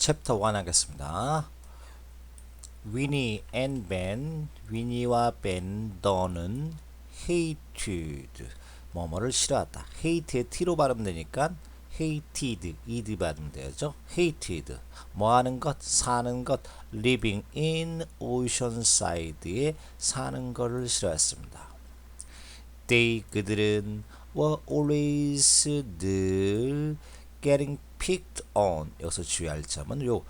챕터 1 하겠습니다. 위니 and 벤, 위니와 벤 너는 hated, 뭐뭐를 싫어하다. hate의 t로 발음되니까 hated, ed 발음 되죠. hated, 뭐하는 것, 사는 것, living in oceanside에 사는 것을 싫어했습니다. They, 그들은 were always 늘 getting picked on. 여기서 주의할 점은 요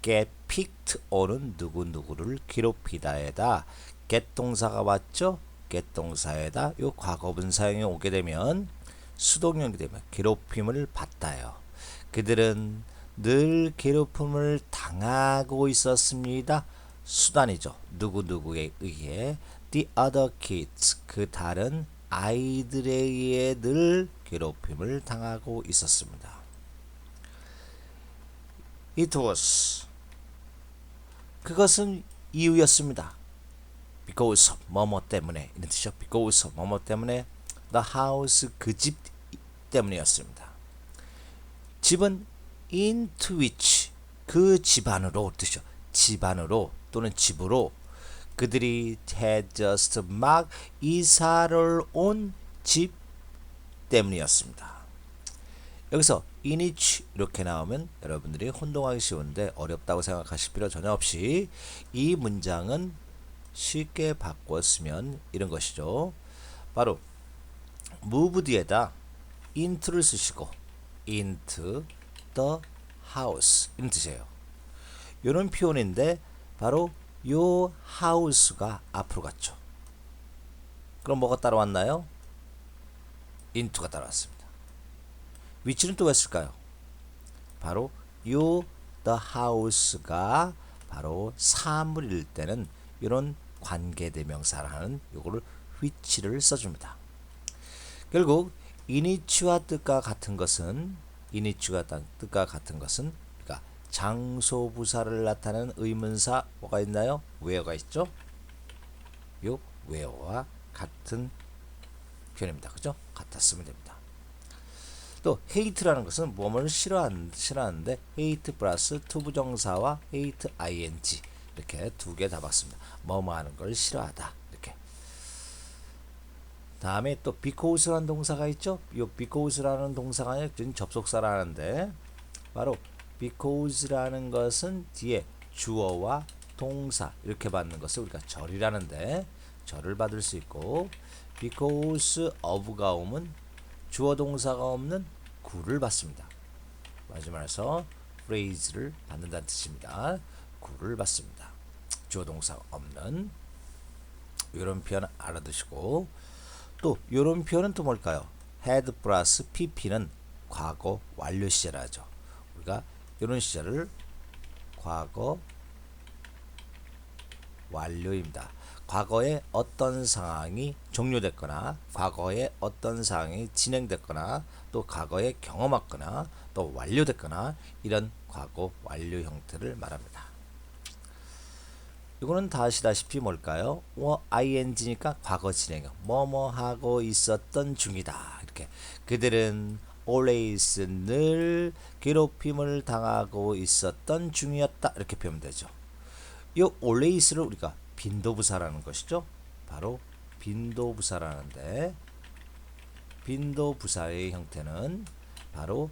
get picked on은 누구누구를 괴롭히다에다 get 동사가 왔죠. get 동사에다 요 과거분 사용이 오게 되면 수동형이 되면 괴롭힘을 받다요. 그들은 늘 괴롭힘을 당하고 있었습니다. 수단이죠. 누구누구에 의해 the other kids, 그 다른 아이들에 의해 늘 괴롭힘을 당하고 있었습니다. It was, 그것은 이유였습니다. because of, 뭐뭐 때문에, 이런 뜻이죠. because of, 뭐뭐 때문에, the house, 그 집 때문이었습니다. 집은 into which, 그 집 안으로 뜻이죠. 집 안으로 또는 집으로 그들이 had just 막 이사를 온 집 때문이었습니다. 여기서 in which 이렇게 나오면 여러분들이 혼동하기 쉬운데 어렵다고 생각하실 필요 전혀 없이 이 문장은 쉽게 바꿨으면 이런 것이죠. 바로 move 뒤에다 into를 쓰시고 into the house 이런 뜻이에요. 이런 표현인데 바로 요 house가 앞으로 갔죠. 그럼 뭐가 따라왔나요? into가 따라왔습니다. 위치는 또 했을까요? 바로 요 the house가 바로 사물일 때는 이런 관계대명사라는 요거를 which를 써줍니다. 결국 in이치와 뜻과 같은 것은 그러니까 장소 부사를 나타내는 의문사 뭐가 있나요? where가 있죠? 요 where와 같은 표현입니다. 그죠? 같아 쓰면 됩니다. 또 hate라는 것은 뭐뭐를 싫어하는데 hate 플러스 투부정사와 hate ing 이렇게 두 개 다 봤습니다. 뭐뭐 하는 걸 싫어하다 이렇게. 다음에 또 because라는 동사가 있죠. 이 because라는 동사가 접속사라는데 바로 because라는 것은 뒤에 주어와 동사 이렇게 받는 것을 우리가 절이라는데 절을 받을 수 있고 because of가 오면 주어 동사가 없는 구를 받습니다. 마지막에서 phrase를 받는다는 뜻입니다. 구를 받습니다. 주어 동사가 없는 이런 표현 알아두시고 또 이런 표현은 또 뭘까요? had 플러스 pp는 과거 완료 시제를 하죠. 우리가 이런 시제를 과거 완료입니다. 과거에 어떤 상황이 종료됐거나 과거에 어떤 상황이 진행됐거나 또 과거에 경험했거나 또 완료됐거나 이런 과거 완료 형태를 말합니다. 이거는 다 아시다시피 뭘까요? ing니까 과거 진행, 뭐뭐 하고 있었던 중이다. 이렇게 그들은 always 늘 괴롭힘을 당하고 있었던 중이었다. 이렇게 표현되죠. 이 always를 우리가 빈도부사라는 것이죠. 바로 빈도부사라는데 빈도부사의 형태는 바로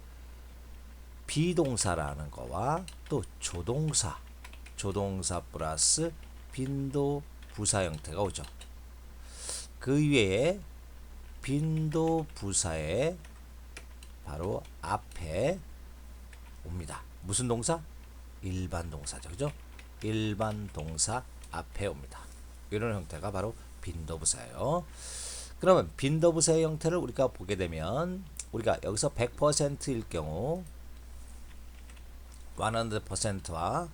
비동사라는 거와 또 조동사 플러스 빈도부사 형태가 오죠. 그 외에 빈도부사의 바로 앞에 옵니다. 무슨 동사? 일반 동사죠. 그죠? 일반 동사 앞에 옵니다. 이런 형태가 바로 빈도부사예요. 그러면 빈도부사의 형태를 우리가 보게 되면 우리가 여기서 100%일 경우 100%와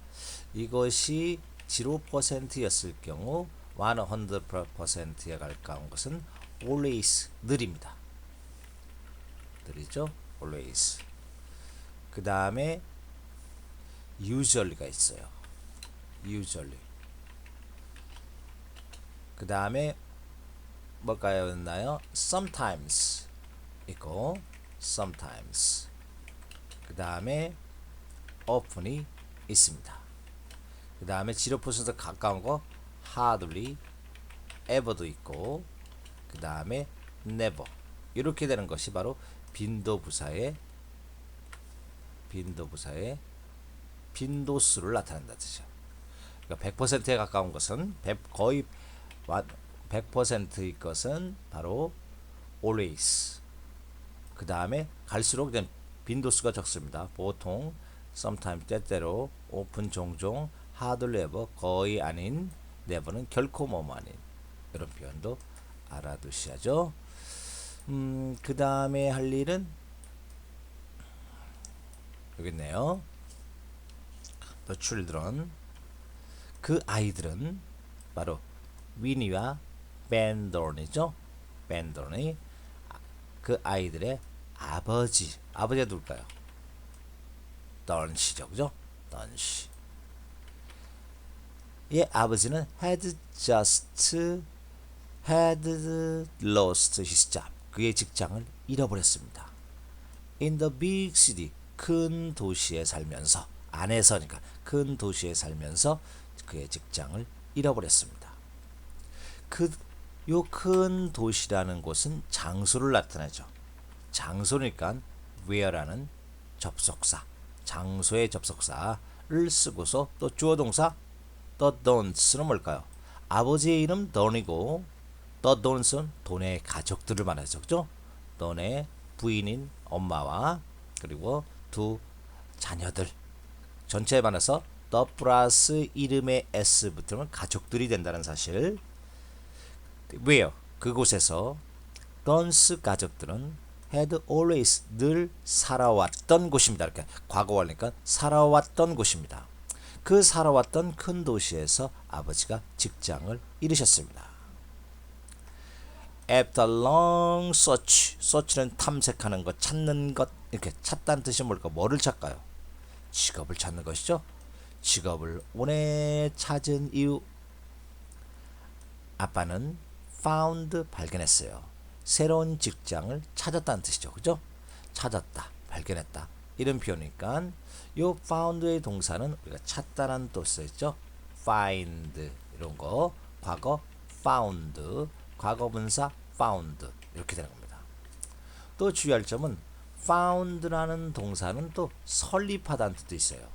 이것이 0%였을 경우 100%에 가까운 것은 always, 늘입니다. 늘이죠? always. 그 다음에 usually가 있어요. usually. 그 다음에 뭘까요? 였나요? sometimes 있고 sometimes. 그 다음에 open이 있습니다. 그 다음에 0%에 가까운 거 hardly, ever도 있고, 그 다음에 never 이렇게 되는 것이 바로 빈도부사의 빈도수를 나타낸다 뜻이죠. 그러니까 100%에 가까운 것은 거의 100%의 것은 바로 always. 그 다음에 갈수록 빈도수가 적습니다. 보통, sometimes 때때로, often 종종, hardly ever 거의 아닌, never는 결코 뭐뭐 아닌 이런 표현도 알아두셔야죠. 그 다음에 할 일은 여기 있네요. The children, 그 아이들은 바로 위니와 벤더런이죠. 벤더런이 그 아이들의 아버지가 누굴까요? 던시죠, 그죠? 던시. 이 아버지는 had lost his job. 그의 직장을 잃어버렸습니다. In the big city, 큰 도시에 살면서, 안에서니까 큰 도시에 살면서 그의 직장을 잃어버렸습니다. 요 큰 도시라는 곳은 장소를 나타내죠. 장소니까 where라는 접속사, 장소의 접속사를 쓰고서 또 주어 동사 the don'ts는 뭘까요? 아버지의 이름 don이고 the don'ts는 돈의 가족들을 말하죠. 그죠? 돈의 부인인 엄마와 그리고 두 자녀들 전체에 반해서 the 플러스 이름의 s 붙으면 가족들이 된다는 사실. where 그곳에서 don'ts 가족들은 had always 늘 살아왔던 곳입니다. 이렇게 과거하니까 살아왔던 곳입니다. 그 살아왔던 큰 도시에서 아버지가 직장을 잃으셨습니다. After long search는 탐색하는 것, 찾는 것, 이렇게 찾다는 뜻이 뭘까? 뭐를 찾까요? 직업을 찾는 것이죠. 직업을 오래 찾은 이유, 아빠는 found 발견했어요. 새로운 직장을 찾았다는 뜻이죠. 그죠? 찾았다, 발견했다. 이런 표현이니까 요 found의 동사는 우리가 찾다라는 뜻이 있죠. find 이런 거, 과거 found, 과거분사 found 이렇게 되는 겁니다. 또 주의할 점은 found라는 동사는 또 설립하다는 뜻도 있어요.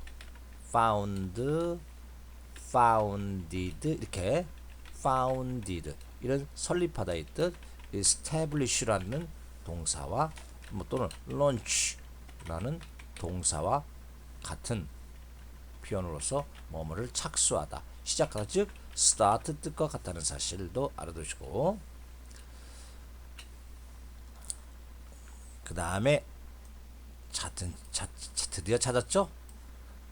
found, founded 이렇게 founded 이런 설립하다의 뜻, establish라는 동사와 또는 launch라는 동사와 같은 표현으로서 뭐뭐를 착수하다, 시작하다, 즉 start 뜻과 같다는 사실도 알아두시고, 그 다음에 드디어 찾았죠?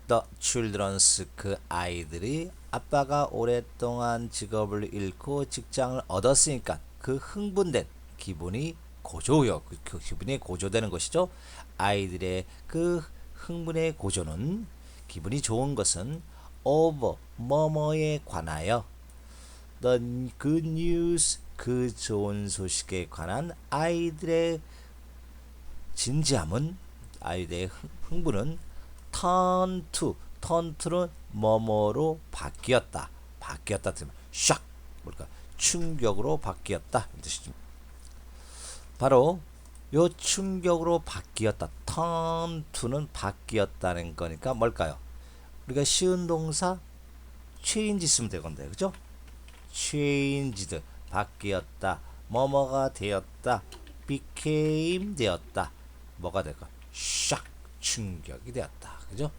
The children's 그 아이들이 아빠가 오랫동안 직업을 잃고 직장을 얻었으니까 그 흥분된 기분이 고조요. 그 기분이 고조되는 것이죠. 아이들의 그 흥분의 고조는, 기분이 좋은 것은 over 뭐뭐에 관하여 the good news 그 좋은 소식에 관한 아이들의 진지함은, 아이들의 흥분은 turn to는 뭐뭐로 바뀌었다. 뜻은 샥 뭘까? 충격으로 바뀌었다 이 뜻이죠. 바로 요 충격으로 바뀌었다. turn to는 바뀌었다는 거니까 뭘까요? 우리가 쉬운 동사 change 쓰면 되건데, 그죠? changed 바뀌었다. 뭐뭐가 되었다. became 되었다. 뭐가 될까? 샥 충격이 되었다. 그죠?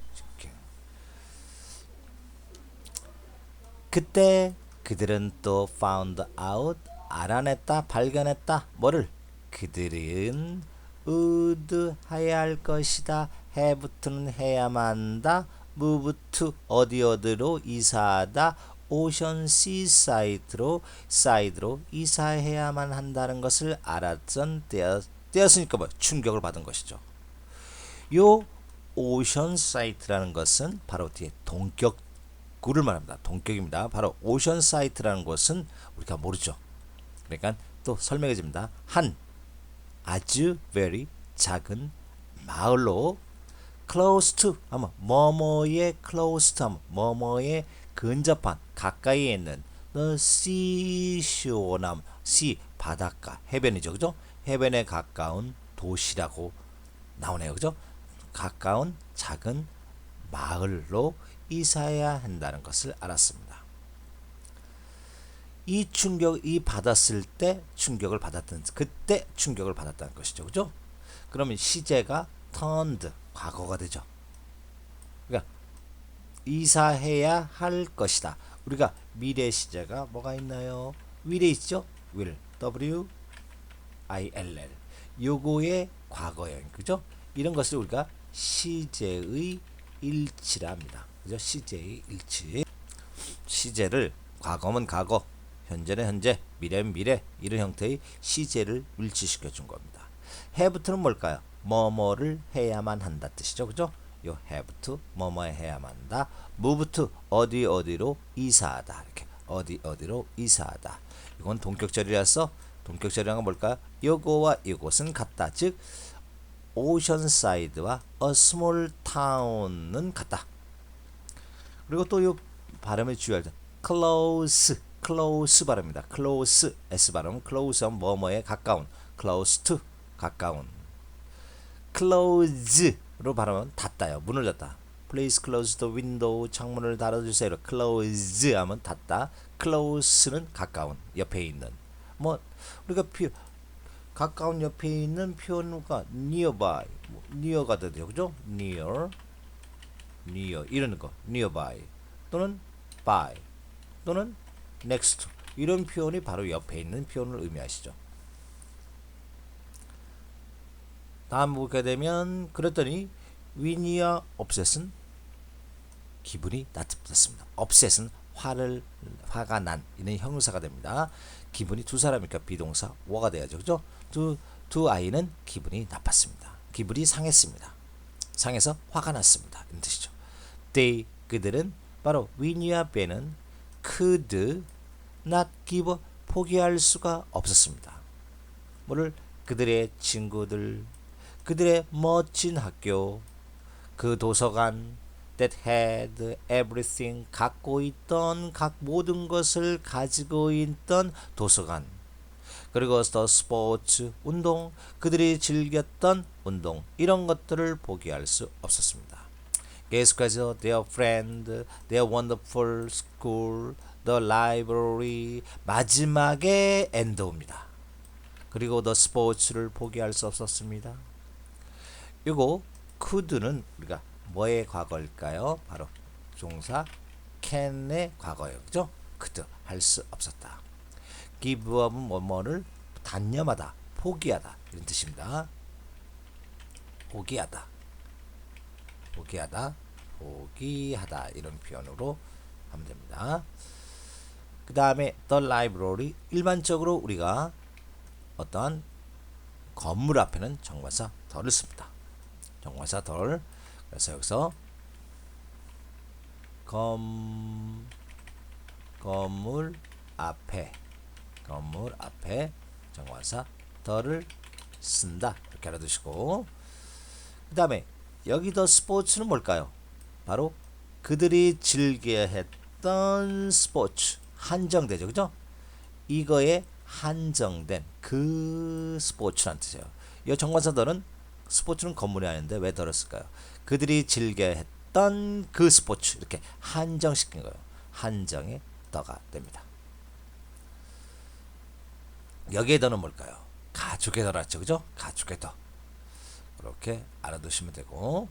그때 그들은 또 found out 알아냈다, 발견했다. 뭐를? 그들은 would 해야 할 것이다. have는 해야만 한다. move to 어디로 이사하다. 오션 시사이드로 이사해야만 한다는 것을 알았던 때였으니까 뭐 충격을 받은 것이죠. 요 오션 사이트라는 것은 바로 뒤에 동격구를 말합니다. 동격입니다. 바로 오션 사이트라는 것은 우리가 모르죠. 그러니까 또 설명해 줍니다. 한 아주 very 작은 마을로 close to 하면 뭐뭐에 close to 하면 뭐뭐에 근접한 가까이에 있는 the seashore 하면 sea 바닷가 해변이죠, 그죠? 해변에 가까운 도시라고 나오네요, 그죠? 가까운 작은 마을로 이사해야 한다는 것을 알았습니다. 이 받았을 때 충격을 받았던 그때 충격을 받았다는 것이죠, 그죠? 그러면 시제가 turned 과거가 되죠. 그러니까 이사해야 할 것이다. 우리가 미래 시제가 뭐가 있나요? will에 있죠? will w i l l 요거의 과거형, 그죠? 이런 것을 우리가 시제의 일치라 합니다. 그죠? 시제의 일치. 시제를 과거면 과거, 현재는 현재, 미래는 미래 이런 형태의 시제를 일치시켜 준 겁니다. have토는 뭘까요? 뭐뭐를 해야만 한다 뜻이죠, 그죠? 요 have to 뭐뭐 해야만 한다. move to 어디 어디로 이사하다. 이렇게 어디 어디로 이사하다. 이건 동격절이라서 동격절이란 건 뭘까요? 요거와 이곳은 같다. 즉 오션사이드와 a small town은 같다. 그리고 또 요 발음을 주의할 때 close close 발음입니다. close s 발음 close 하면 뭐뭐에 가까운 close to 가까운 close로 발음하면 닫다요. 문을 닫다. Please close the window. 창문을 닫아주세요. close 하면 닫다. close는 가까운 옆에 있는 뭐 우리가 가까운 옆에 있는 표현과 nearby, near가 되죠, 그죠? near 이러는 거, nearby 또는 by 또는 next 이런 표현이 바로 옆에 있는 표현을 의미하시죠. 다음 보게 되면 그랬더니 위니어 업셋은 기분이 나쁘셨습니다. 업셋은 화가 난 이는 형용사가 됩니다. 기분이 두 사람이니까 비동사 워가 돼야죠, 그죠? 두 아이는 기분이 나빴습니다. 기분이 상했습니다. 상해서 화가 났습니다. 이런 뜻이죠. They 그들은 바로 위니와 베는 could not give 포기할 수가 없었습니다. 뭐를 그들의 친구들, 그들의 멋진 학교, 그 도서관 that had everything 갖고 있던 각 모든 것을 가지고 있던 도서관 그리고 더 스포츠 운동 그들이 즐겼던 운동 이런 것들을 포기할 수 없었습니다. 계속해서 their friend, their wonderful school, the library 마지막에 end입니다. 그리고 the sports를 포기할 수 없었습니다. 이거 could는 우리가 뭐의 과거일까요? 바로 종사 can의 과거예요. 그죠? could 할 수 없었다. give up은 뭐뭐를 단념하다, 포기하다 이런 뜻입니다. 포기하다 이런 표현으로 하면 됩니다. 그 다음에 the library 일반적으로 우리가 어떠한 건물 앞에는 정관사 더를 씁니다. 정관사 덜 그래서 여기서 건물 앞에 정관사 더를 쓴다 이렇게 알아두시고 그 다음에 여기 더 스포츠는 뭘까요? 바로 그들이 즐겨 했던 스포츠 한정되죠, 그죠? 이거에 한정된 그 스포츠란 뜻이에요. 이 정관사 더는 스포츠는 건물이 아닌데 왜 더를 쓸까요? 그들이 즐겨 했던 그 스포츠 이렇게 한정시킨 거예요. 한정의 더가 됩니다. 여기에 더는 뭘까요? 가족의 더라죠, 그죠? 가족의 더 이렇게 알아두시면 되고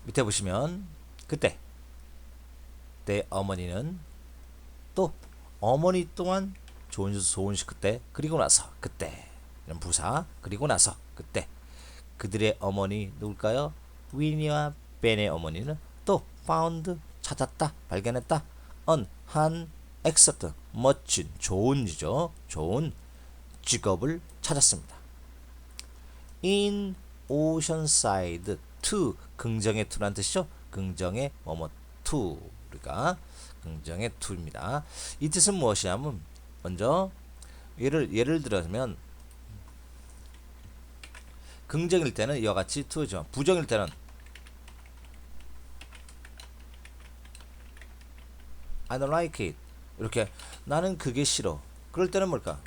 밑에 보시면 그때 내 어머니는 또 어머니 또한 좋은 시 그때 그리고 나서 그때 이런 부사 그리고 나서 그때 그들의 어머니 누굴까요? 위니와 벤의 어머니는 또 found 찾았다 발견했다 한 excellent 멋진 좋은이죠 좋은 직업을 찾았습니다. in oceanside to 긍정의 to란 뜻이죠. 긍정의 뭐뭐 to 우리가 긍정의 to입니다. 이 뜻은 무엇이냐면 먼저 예를 들어면 긍정일 때는 이와 같이 to죠. 부정일 때는 I don't like it. 이렇게 나는 그게 싫어. 그럴 때는 뭘까?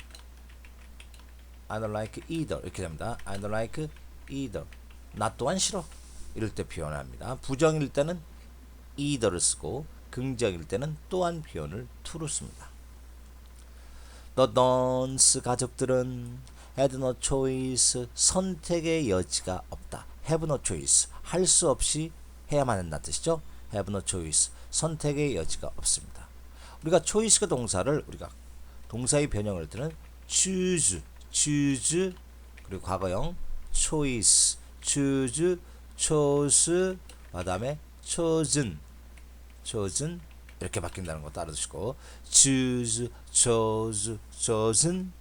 I don't like either. 이렇게 됩니다. I don't like either. 나 또한 싫어. 이럴 때 표현합니다. 부정일 때는 either를 쓰고 긍정일 때는 또한 표현을 to로 씁니다. The Dons 가족들은 had no choice. 선택의 여지가 없다. have no choice. 할 수 없이 해야만 한다는 뜻이죠. have no choice. 선택의 여지가 없습니다. 우리가 choice가 동사를 우리가 동사의 변형을 때는 choose, choose 그리고 과거형 choice, choose, chose 그다음에 chosen, chosen 이렇게 바뀐다는 거 따라주시고 choose, chose, chosen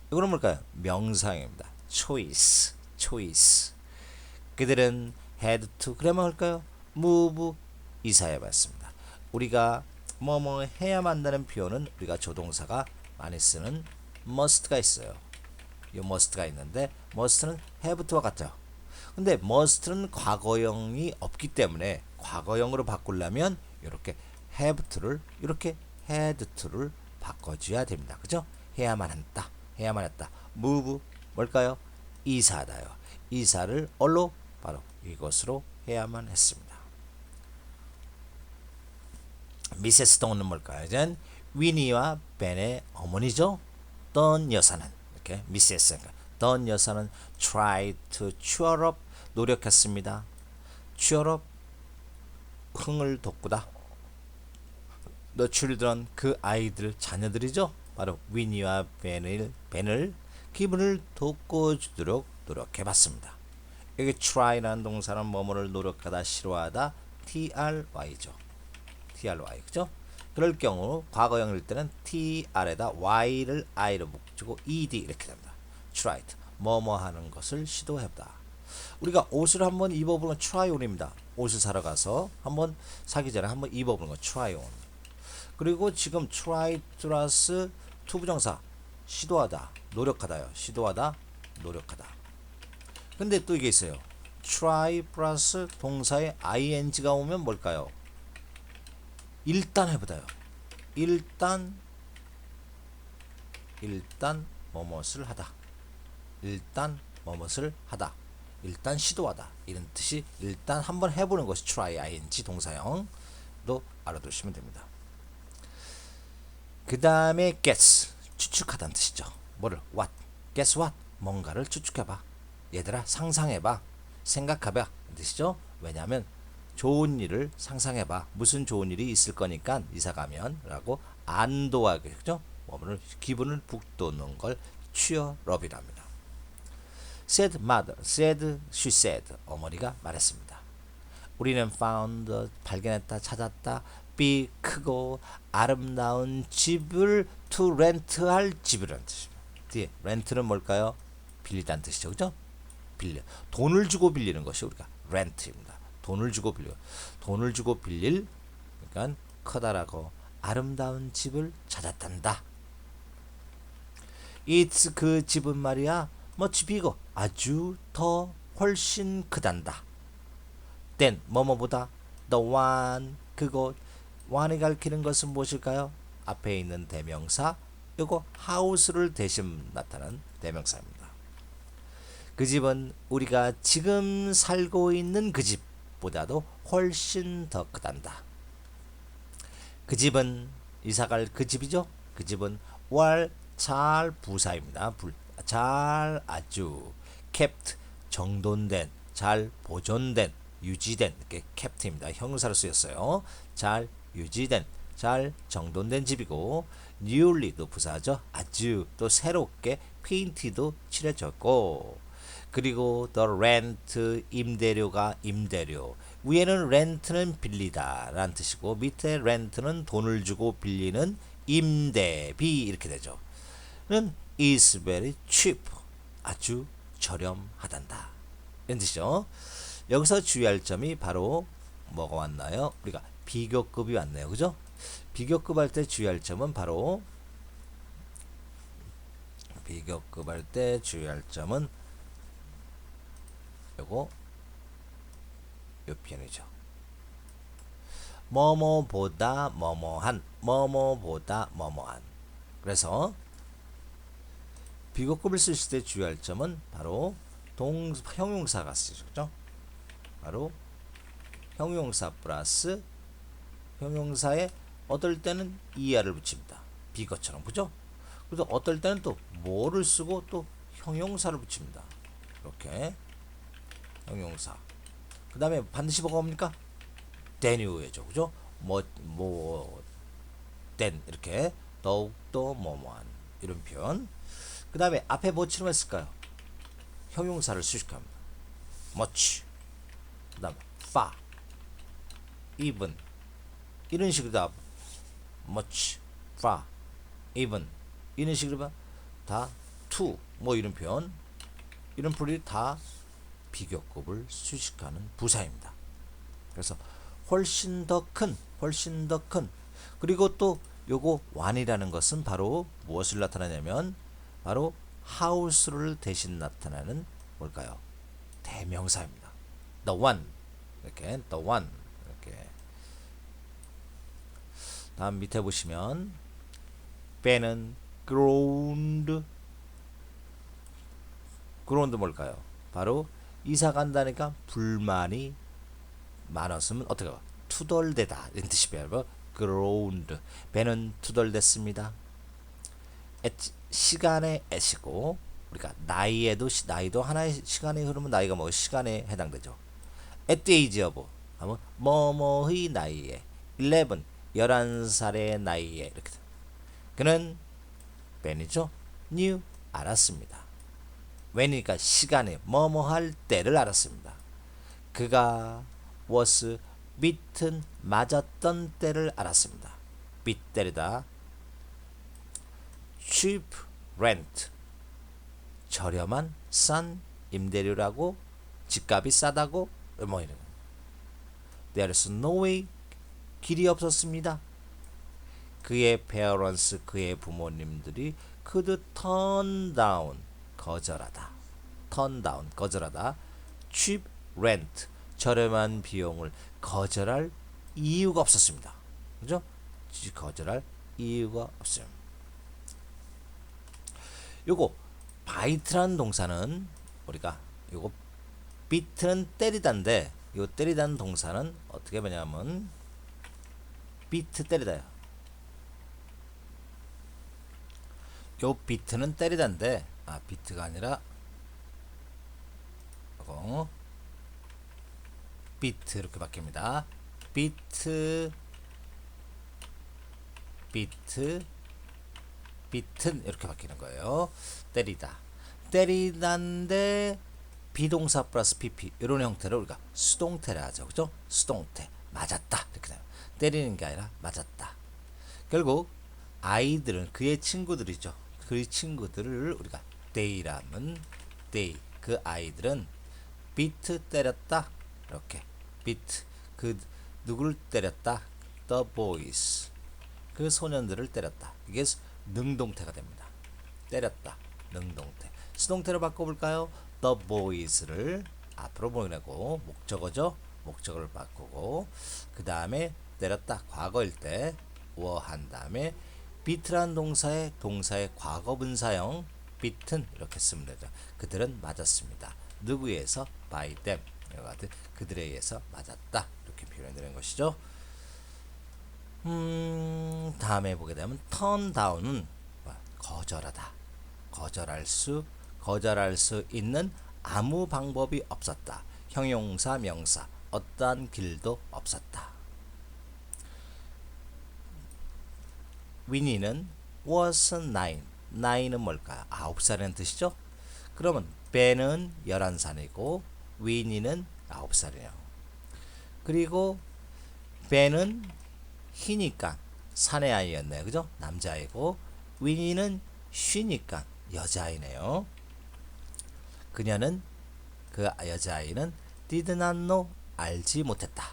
이거는 뭘까요? 명사형입니다. choice, choice. 그들은 had to 그러면 할까요? move 이사해봤습니다. 우리가 뭐뭐 해야만 한다는 표현은 우리가 조동사가 많이 쓰는 must가 있어요. 이 must가 있는데 must는 have to와 같죠. 근데 must는 과거형이 없기 때문에 과거형으로 바꾸려면 이렇게 have to를 이렇게 had to를 바꿔줘야 됩니다. 그죠? 해야만 한다. 해야만 했다. move 뭘까요? 이사다요. 이사를 얼로 바로 이것으로 해야만 했습니다. 미세스 동은 뭘까요? 이젠 위니와 벤의 어머니죠. 던 여사는 이렇게 미세스 던 여사는 try to cheer up 노력했습니다. cheer up 흥을 돋구다. The children 그 아이들 자녀들이죠. 바로 위니와 벤을 기분을 돋궈주도록 노력해봤습니다. 여기 try라는 동사는 뭐뭐를 노력하다 싫어하다 try죠. try 그죠? 그럴 경우 과거형일 때는 tr에다 y를 i로 붙이고 ed 이렇게 됩니다. tried 뭐뭐 하는 것을 시도해보다. 우리가 옷을 한번 입어보는 건 try on입니다. 옷을 사러 가서 한번 사기 전에 한번 입어보는 건 try on. 그리고 지금 try 플러스 투부정사 시도하다 노력하다요. 시도하다 노력하다. 근데 또 이게 있어요. try 플러스 동사에 ing가 오면 뭘까요? 일단 해보다요. 일단 뭐뭇을 하다. 일단 뭐뭇을 하다. 일단 시도하다. 이런 뜻이 일단 한번 해보는 것이 try ing 동사형도 알아두시면 됩니다. 그 다음에 guess 추측하다는 뜻이죠. 뭐를 what guess what 뭔가를 추측해봐. 얘들아 상상해봐. 생각해봐 뜻이죠. 왜냐하면 좋은 일을 상상해봐. 무슨 좋은 일이 있을 거니까 이사 가면 라고 안도하게 그죠? 뭐를 기분을 북돋는 걸 cheer up이랍니다. said mother, said she said 어머니가 말했습니다. 우리는 found 발견했다 찾았다 big 크고 아름다운 집을 to rent할 집이라는 뜻입니다. 뒤에 rent는 뭘까요? 빌리다는 뜻이죠. 그죠? 빌려. 돈을 주고 빌리는 것이 우리가 rent입니다. 돈을 주고 빌릴 그러니까 커다랗고 아름다운 집을 찾았단다. It's 그 집은 말이야 much bigger 아주 더 훨씬 크단다. Then 뭐뭐보다 the one 그곳 one이 가리키는 것은 무엇일까요? 앞에 있는 대명사 이거 house를 대신 나타난 대명사입니다. 그 집은 우리가 지금 살고 있는 그 집보다도 훨씬 더 크단다. 그 집은 이사갈 그 집이죠. 그 집은 잘 부사입니다. 잘 아주 kept 정돈된 잘 보존된 유지된 이렇게 kept입니다. 형용사로 쓰였어요. 잘 유지된 잘 정돈된 집이고 newly도 부사죠. 아주 또 새롭게 페인트도 칠해졌고 그리고 the rent 임대료가 임대료 위에는 rent는 빌리다 라는 뜻이고 밑에 rent는 돈을 주고 빌리는 임대비 이렇게 되죠. 는 is very cheap 아주 저렴하단다 이런 뜻이죠. 여기서 주의할 점이 바로 뭐가 왔나요? 우리가 비교급이 왔네요. 그죠? 비교급 할 때 주의할 점은 바로 비교급 할 때 주의할 점은 요거 요 표현이죠. 뭐뭐보다 뭐뭐한, 뭐뭐보다 뭐뭐한. 그래서 비교급을 쓰실 때 주의할 점은 바로 형용사가 쓰죠. 바로 형용사 플러스 형용사에 어떨 때는 er를 붙입니다. 비거처럼, 그죠? 그래서 어떨 때는 또 뭐를 쓰고 또 형용사를 붙입니다. 이렇게 형용사. 그 다음에 반드시 뭐가 옵니까? then 이후에죠, 그죠? then 이렇게 더욱더 뭐뭐한 이런 표현. 그 다음에 앞에 뭐 칠했을까요? 형용사를 수식합니다. much, 그 다음에 far, even 이런 식으로 다 much, far, even 이런 식으로 다 to 뭐 이런 표현, 이런 풀이 다 비교급을 수식하는 부사입니다. 그래서 훨씬 더 큰, 훨씬 더 큰. 그리고 또 요거 one이라는 것은 바로 무엇을 나타내냐면 바로 house를 대신 나타나는 뭘까요? 대명사입니다. the one 이렇게 the one 이렇게. 다음 밑에 보시면 배는 groaned 뭘까요? 바로 이사 간다니까 불만이 많았으면 어떻게 투덜대다 이런 뜻이 배워. groaned 배는 투덜댔습니다. 시간에 애시고 우리가 나이도 하나의 시간이 흐르면 나이가 뭐 시간에 해당되죠. at the age of 하면 뭐뭐의 나이에 11살의 나이에 이렇게 그는 ben이죠. knew 알았습니다. when이니까 시간에 뭐뭐 할 때를 알았습니다. 그가 was bitten 맞았던 때를 알았습니다. bit 때리다. cheap rent 저렴한 싼 임대료라고 집값이 싸다고 뭐 이런. There's no way 길이 없었습니다. 그의 parents 그의 부모님들이 could turn down 거절하다. turn down 거절하다. cheap rent 저렴한 비용을 거절할 이유가 없었습니다. 그죠? 거절할 이유가 없어요. 요거 바이트라는 동사는 우리가 요거 비트는 때리다인데 요 때리다는 동사는 어떻게 보냐면 비트 때리다요. 요 비트는 때리다인데 비트가 아니라 요거 비트 이렇게 바뀝니다. 비트 비튼 이렇게 바뀌는 거예요. 때리다인데 비동사 플러스 pp 이런 형태를 우리가 수동태라 하죠. 그죠? 수동태 맞았다 이렇게 돼요. 때리는 게 아니라 맞았다. 결국 아이들은 그의 친구들이죠. 그의 친구들을 우리가 they라면 they 그 아이들은 beat 때렸다 이렇게 beat 그 누구를 때렸다 the boys 그 소년들을 때렸다. 이게 능동태가 됩니다. 때렸다 능동태. 수동태로 바꿔볼까요? the boys를 앞으로 보내고 목적어죠. 목적어를 바꾸고 그 다음에 때렸다 과거일 때 were 한 다음에 beat란 동사의 과거분사형 beaten 이렇게 쓰면 되죠. 그들은 맞았습니다. 누구에 의해서? by them 그들에 의해서 맞았다 이렇게 표현되는 것이죠. 다음에 보게 되면 turn down은 거절하다. 거절할 수 있는 아무 방법이 없었다. 형용사 명사 어떠한 길도 없었다. 위니는 was 9. 9은 뭘까요? 9살이라는 뜻이죠. 그러면 ben은 11살이고 위니는 9살이에요. 그리고 ben은 희니까 사내 아이였네요. 그죠? 남자아이고 위니는 쉬니까 여자아이네요. 그녀는 그 여자아이는 did not know 알지 못했다.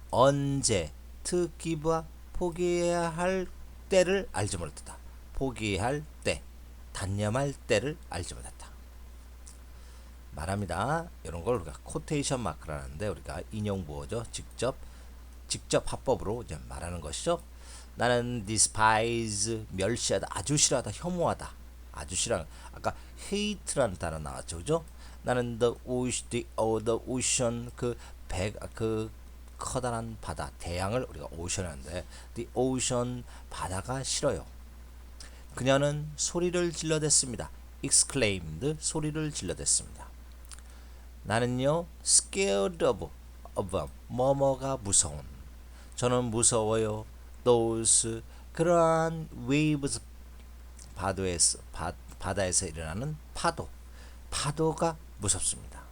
언제 to give up 포기해야 할 때를 알지 못했다. 포기할 때 단념할 때를 알지 못했다. 말합니다. 이런 걸 우리가 코테이션 마크라는데 우리가 인용 부호죠. 직접 합법으로 이제 말하는 것이죠. 나는 despise 멸시하다, 아주 싫어하다, 혐오하다, 아주 싫어하는. 아까 hate라는 단어 나왔죠, 그죠? 나는 the ocean 그 커다란 바다, 대양을 우리가 ocean인데 the ocean 바다가 싫어요. 그녀는 소리를 질러댔습니다. exclaimed 소리를 질러댔습니다. 나는요 scared of 뭐뭐가 무서운. 저는 무서워요. those 그러한 waves 바다에서 일어나는 파도가 무섭습니다.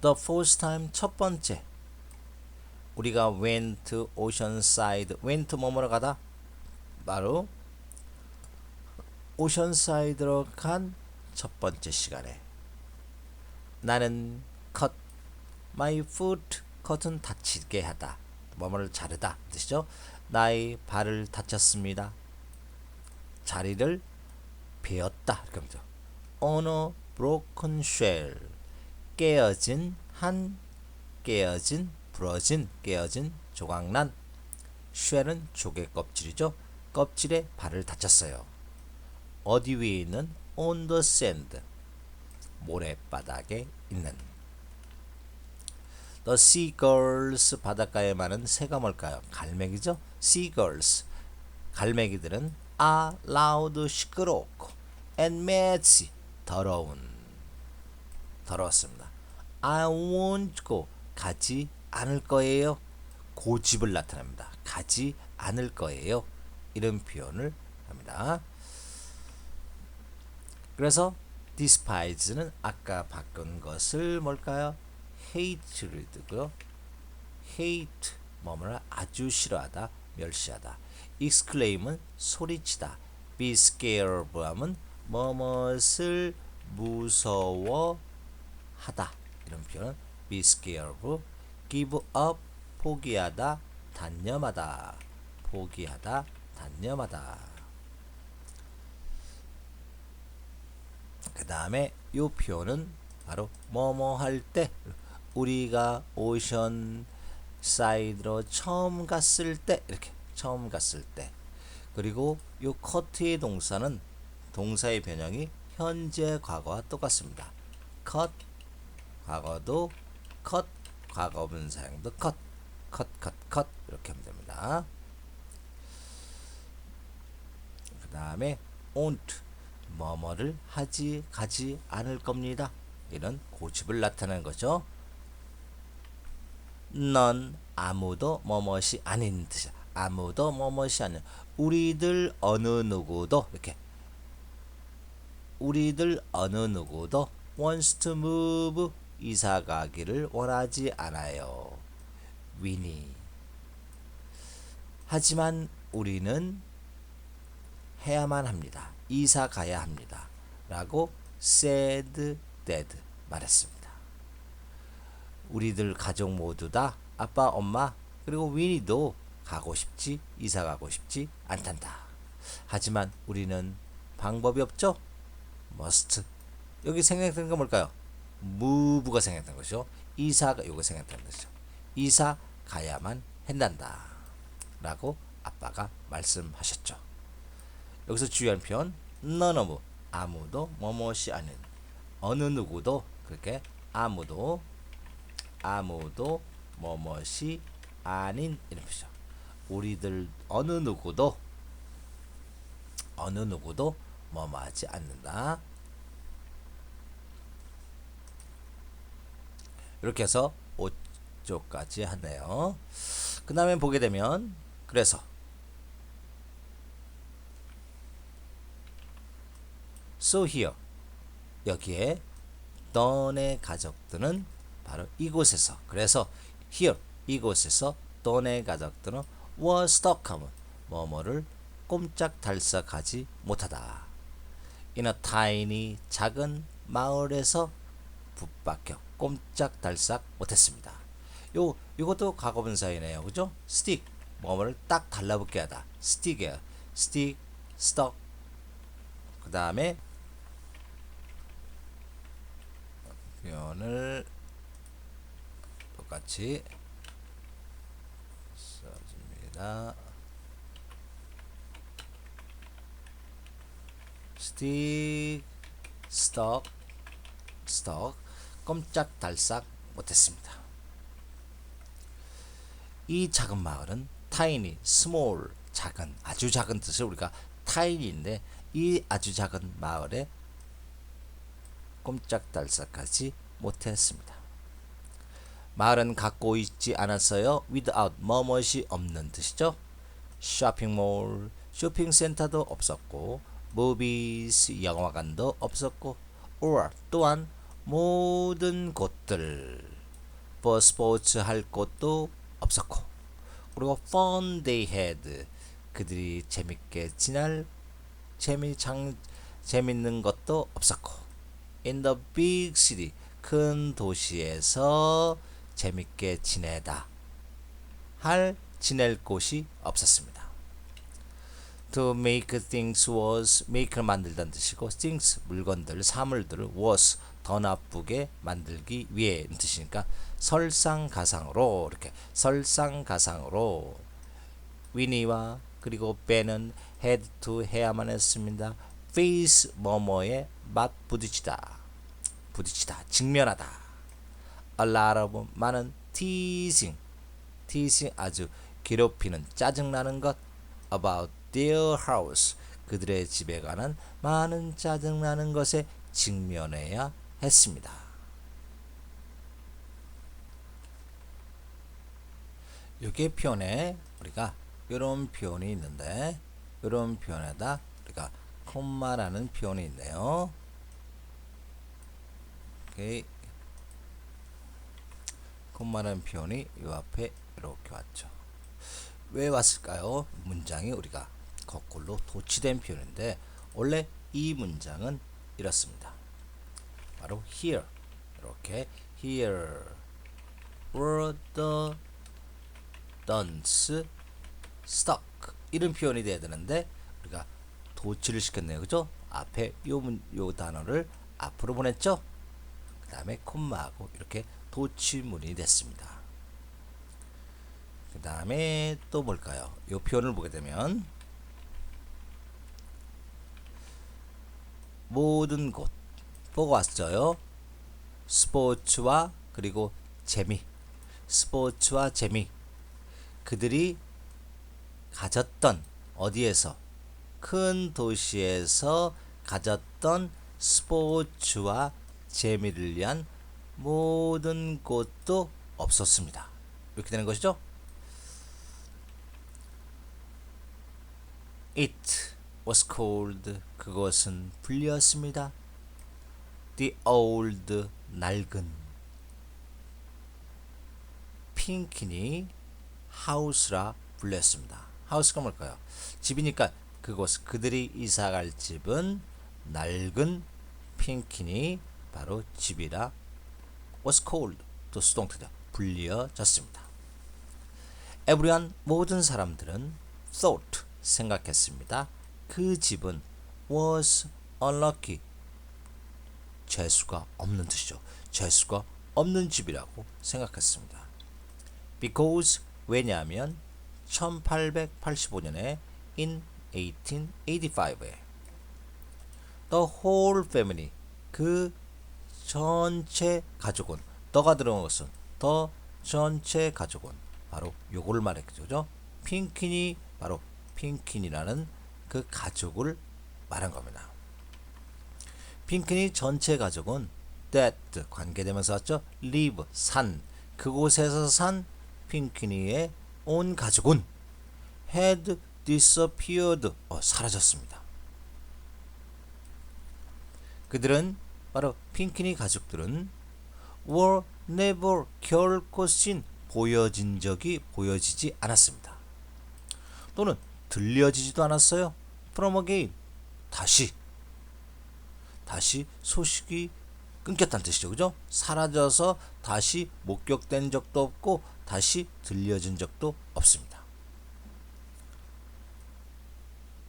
The first time 첫 번째 우리가 went oceanside went 뭐뭐로 가다 바로 오션사이드로 간 첫 번째 시간에 나는 cut my foot cut은 다치게 하다 뭐뭐를 자르다 뜻이죠. 나의 발을 다쳤습니다. 자리를 베었다 이렇게 합니다. On a broken shell 깨어진 조각난 shell은 조개 껍질이죠. 껍질에 발을 다쳤어요. 어디 위에 있는 on the sand 모래바닥에 있는. The seagulls 바닷가에 많은 새가 뭘까요? 갈매기죠. seagulls 갈매기들은 are loud 시끄럽고 and messy 더러웠습니다. I won't go 가지 않을 거예요. 고집을 나타냅니다. 가지 않을 거예요. 이런 표현을 합니다. 그래서 despise는 아까 바꾼 것을 뭘까요? hate를 뜨고요. hate 뭐뭐를 아주 싫어하다, 멸시하다. exclaim은 소리치다. be scared 하면 뭐뭇을 무서워하다. 이런 표현. be scared, give up 포기하다, 단념하다. 그 다음에 이 표현은 바로 뭐뭐 할 때 우리가 오션 사이드로 처음 갔을 때 이렇게 처음 갔을 때 그리고 이 cut의 동사는 동사의 변형이 현재 과거와 똑같습니다. cut 과거도 cut 과거분 사용도 cut 이렇게 하면 됩니다. 그 다음에 won't 뭐뭐를 가지 않을 겁니다. 이런 고집을 나타내는 거죠. 넌 아무도 뭐뭇이 아닌 뜻이야. 아무도 뭐뭇이 아닌. 우리들 어느 누구도 이렇게. 우리들 어느 누구도 wants to move 이사 가기를 원하지 않아요. 위니. 하지만 우리는 해야만 합니다. 이사 가야 합니다. 라고 said dad 말했습니다. 우리들 가족 모두 다 아빠, 엄마 그리고 위니도 이사 가고 싶지 않단다. 하지만 우리는 방법이 없죠. must 여기 생략된 건 뭘까요? move가 생략된 것이죠. 이사가 요거 생략된 것이죠. 이사 가야만 한단다. 라고 아빠가 말씀하셨죠. 여기서 주의할 표현 none of 아무도 뭐뭇이 아닌 어느 누구도 그렇게 아무도 뭐뭇이 아닌 이런 표시죠. 우리들 어느 누구도 뭐뭐하지 않는다. 이렇게 해서 5조까지 하네요. 그 다음에 보게 되면 그래서 So here 여기에 너네 가족들은 바로 이곳에서 그래서 here 이곳에서 너네 가족들은 were stuck 하면 뭐뭐를 꼼짝달싹하지 못하다. In a tiny 작은 마을에서 붙박혀 꼼짝달싹 못했습니다. 이것도 과거분사이네요. 그죠? stick 뭐뭐를 딱 달라붙게 하다. stick이에요. stick, stuck. 그 다음에 표현을 똑같이 써줍니다. stick, stuck, 꼼짝달싹 못했습니다. 이 작은 마을은 tiny, small, 작은, 아주 작은 뜻을 우리가 tiny인데 이 아주 작은 마을에 꼼짝달싹하지 못했습니다. 마을은 갖고 있지 않았어요. without, 뭐뭇이 없는 뜻이죠. 쇼핑몰, 쇼핑센터도 없었고 movies, 영화관도 없었고 or, 또한 모든 곳들 for 스포츠 할 곳도 없었고 그리고 fun they had, 그들이 재밌게 지날 재밌는 것도 없었고 in the big city, 큰 도시에서 재밌게 지낼 곳이 없었습니다. To make things worse, make를 만들다는 뜻이고 things, 물건들, 사물들을 worse, 더 나쁘게 만들기 위해는 뜻이니까 설상가상으로, 이렇게 설상가상으로 위니와 그리고 벤은 had to, 해야만 했습니다. face, 뭐뭐에 부딪히다, 직면하다. a lot of, 많은 teasing, 아주 괴롭히는, 짜증나는 것. about their house, 그들의 집에 관한 많은 짜증나는 것에 직면해야 했습니다. 여기 표현에 우리가 이런 표현이 있는데 이런 표현에다 우리가 콤마라는 표현이 있네요. 오케이. 콤마라는 표현이 이 앞에 이렇게 왔죠. 왜 왔을까요? 문장이 우리가 거꾸로 도치된 표현인데 원래 이 문장은 이렇습니다. 바로 here, 이렇게 here were the duns stuck, 이런 표현이 돼야 되는데 우리가 도치를 시켰네요. 그죠? 앞에 요 단어를 앞으로 보냈죠? 그 다음에 콤마하고 이렇게 도치문이 됐습니다. 그 다음에 또 뭘까요? 이 표현을 보게 되면 모든 곳 보고 왔어요. 스포츠와 그리고 재미, 스포츠와 재미, 그들이 가졌던, 어디에서, 큰 도시에서 가졌던 스포츠와 재미를 위한 모든 곳도 없었습니다. 이렇게 되는 것이죠. It was cold, 그것은 불렸습니다. The old, 낡은 핑키니 house라 불렸습니다. house가 뭘까요? 집이니까 그곳, 그들이 이사갈 집은 낡은 핑키니 바로 집이라 was cold, 또 수동태죠. 불려졌습니다. Everyone, 모든 사람들은 thought, 생각했습니다. 그 집은 was unlucky, 재수가 없는 뜻이죠. 재수가 없는 집이라고 생각했습니다. Because, 왜냐하면 1885년에 in 1885에 the whole family, 그 전체 가족은, 더가 들어온 것은 the 전체 가족은 바로 요걸 말했죠. 핑키니, 바로 핑키니라는 그 가족을 말한 겁니다. 핑키니 전체 가족은 that, 관계되면서 왔죠. live, 산, 그곳에서 산 핑키니의 온 가족은 had disappeared, 사라졌습니다. 그들은, 바로 핑키니 가족들은 were never, 결코 seen, 보여지지 않았습니다. 또는 들려지지도 않았어요. from again, 다시 소식이 끊겼다는 뜻이죠. 그죠? 사라져서 다시 목격된 적도 없고 다시 들려진 적도 없습니다.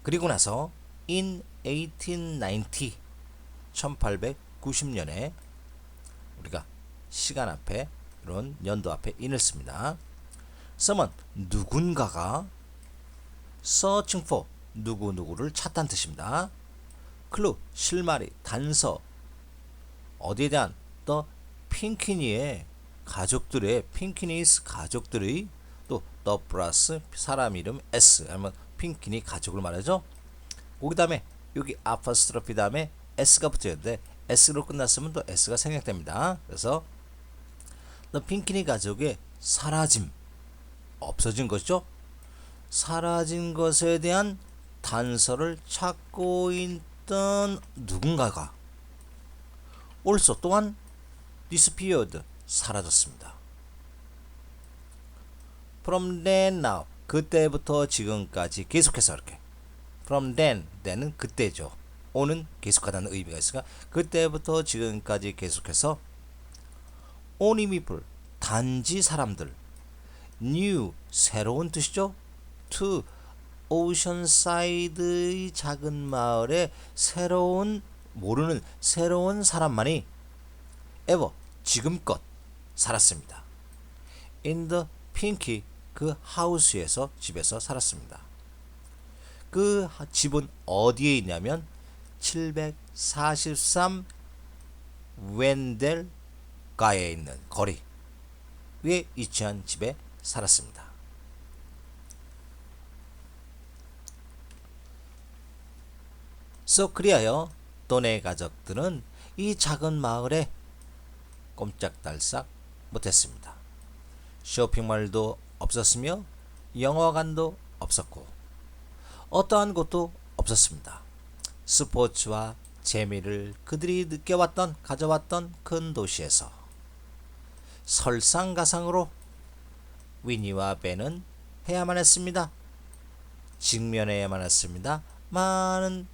그리고 나서 in 1890, 1890년에 우리가 시간 앞에 이런 연도 앞에 in을 씁니다. someone 누군가가 searching for 누구누구를 찾다는 뜻입니다. clue 실마리 단서 어디에 대한 the 핑키니의 가족들의 핑키니스 가족들의 또 the 플러스 사람 이름 s 아니면 핑키니 가족을 말하죠. 그 다음에 여기 아퍼스트로피 다음에 s가 붙어야 되는데 s로 끝났으면 또 s가 생략됩니다. 그래서 the 핑키니 가족의 사라짐 없어진 것이죠. 사라진 것에 대한 단서를 찾고 있던 누군가가 also 또한 disappeared 사라졌습니다. from then now 그때부터 지금까지 계속해서 이렇게 from then then은 그때죠. on은 계속하다는 의미가 있으니까 그때부터 지금까지 계속해서 only people 단지 사람들 new 새로운 뜻이죠. to 오션사이드의 작은 마을에 새로운 모르는 새로운 사람만이 ever 지금껏 살았습니다. in the pinky 그 하우스에서 집에서 살았습니다. 그 집은 어디에 있냐면 743 웬델 가에 있는 거리에 위치한 집에 살았습니다. 그리하여 또네 가족들은 이 작은 마을에 꼼짝달싹 못했습니다. 쇼핑몰도 없었으며 영화관도 없었고 어떠한 곳도 없었습니다. 스포츠와 재미를 그들이 가져왔던 큰 도시에서 설상가상으로 위니와 벤은 해야만 했습니다. 직면해야만 했습니다. 많은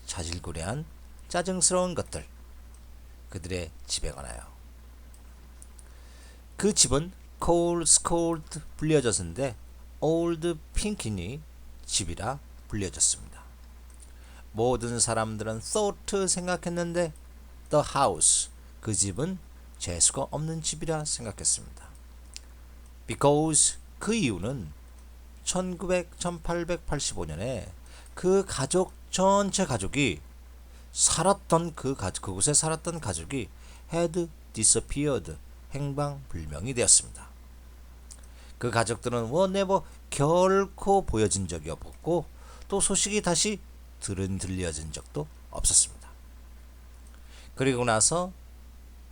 자질구레한 짜증스러운 것들 그들의 집에 관하여 그 집은 콜스콜드 불려졌는데 올드 핑키니 집이라 불려졌습니다. 모든 사람들은 thought 생각했는데 the house 그 집은 재수가 없는 집이라 생각했습니다. because 그 이유는 1885년에 그 가족 전체 가족이 살았던 그곳에 살았던 가족이 had disappeared 행방불명이 되었습니다. 그 가족들은 never 결코 보여진 적이 없고 또 소식이 다시 들려진 적도 없었습니다. 그리고 나서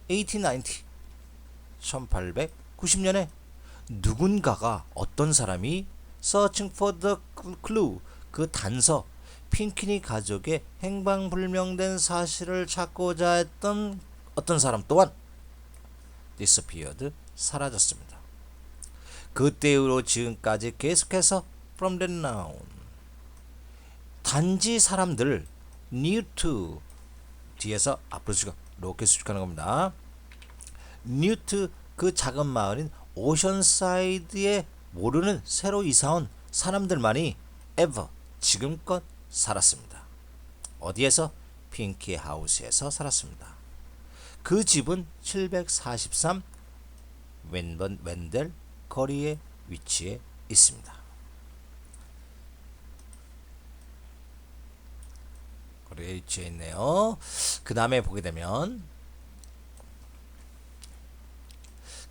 1890년에 누군가가 어떤 사람이 searching for the clue 그 단서 핑키니 가족의 행방불명된 사실을 찾고자 했던 어떤 사람 또한 disappeared 사라졌습니다. 그때 이후로 지금까지 계속해서 from then on 단지 사람들 new to 뒤에서 앞으로 이렇게 수식하는 겁니다. new to 그 작은 마을인 오션사이드에 모르는 새로 이사온 사람들만이 ever 지금껏 살았습니다. 어디에서? 핑키 하우스에서 살았습니다. 그 집은 743 웬델 거리에 위치해 있습니다. 거리에 위치해 있네요. 그 다음에 보게 되면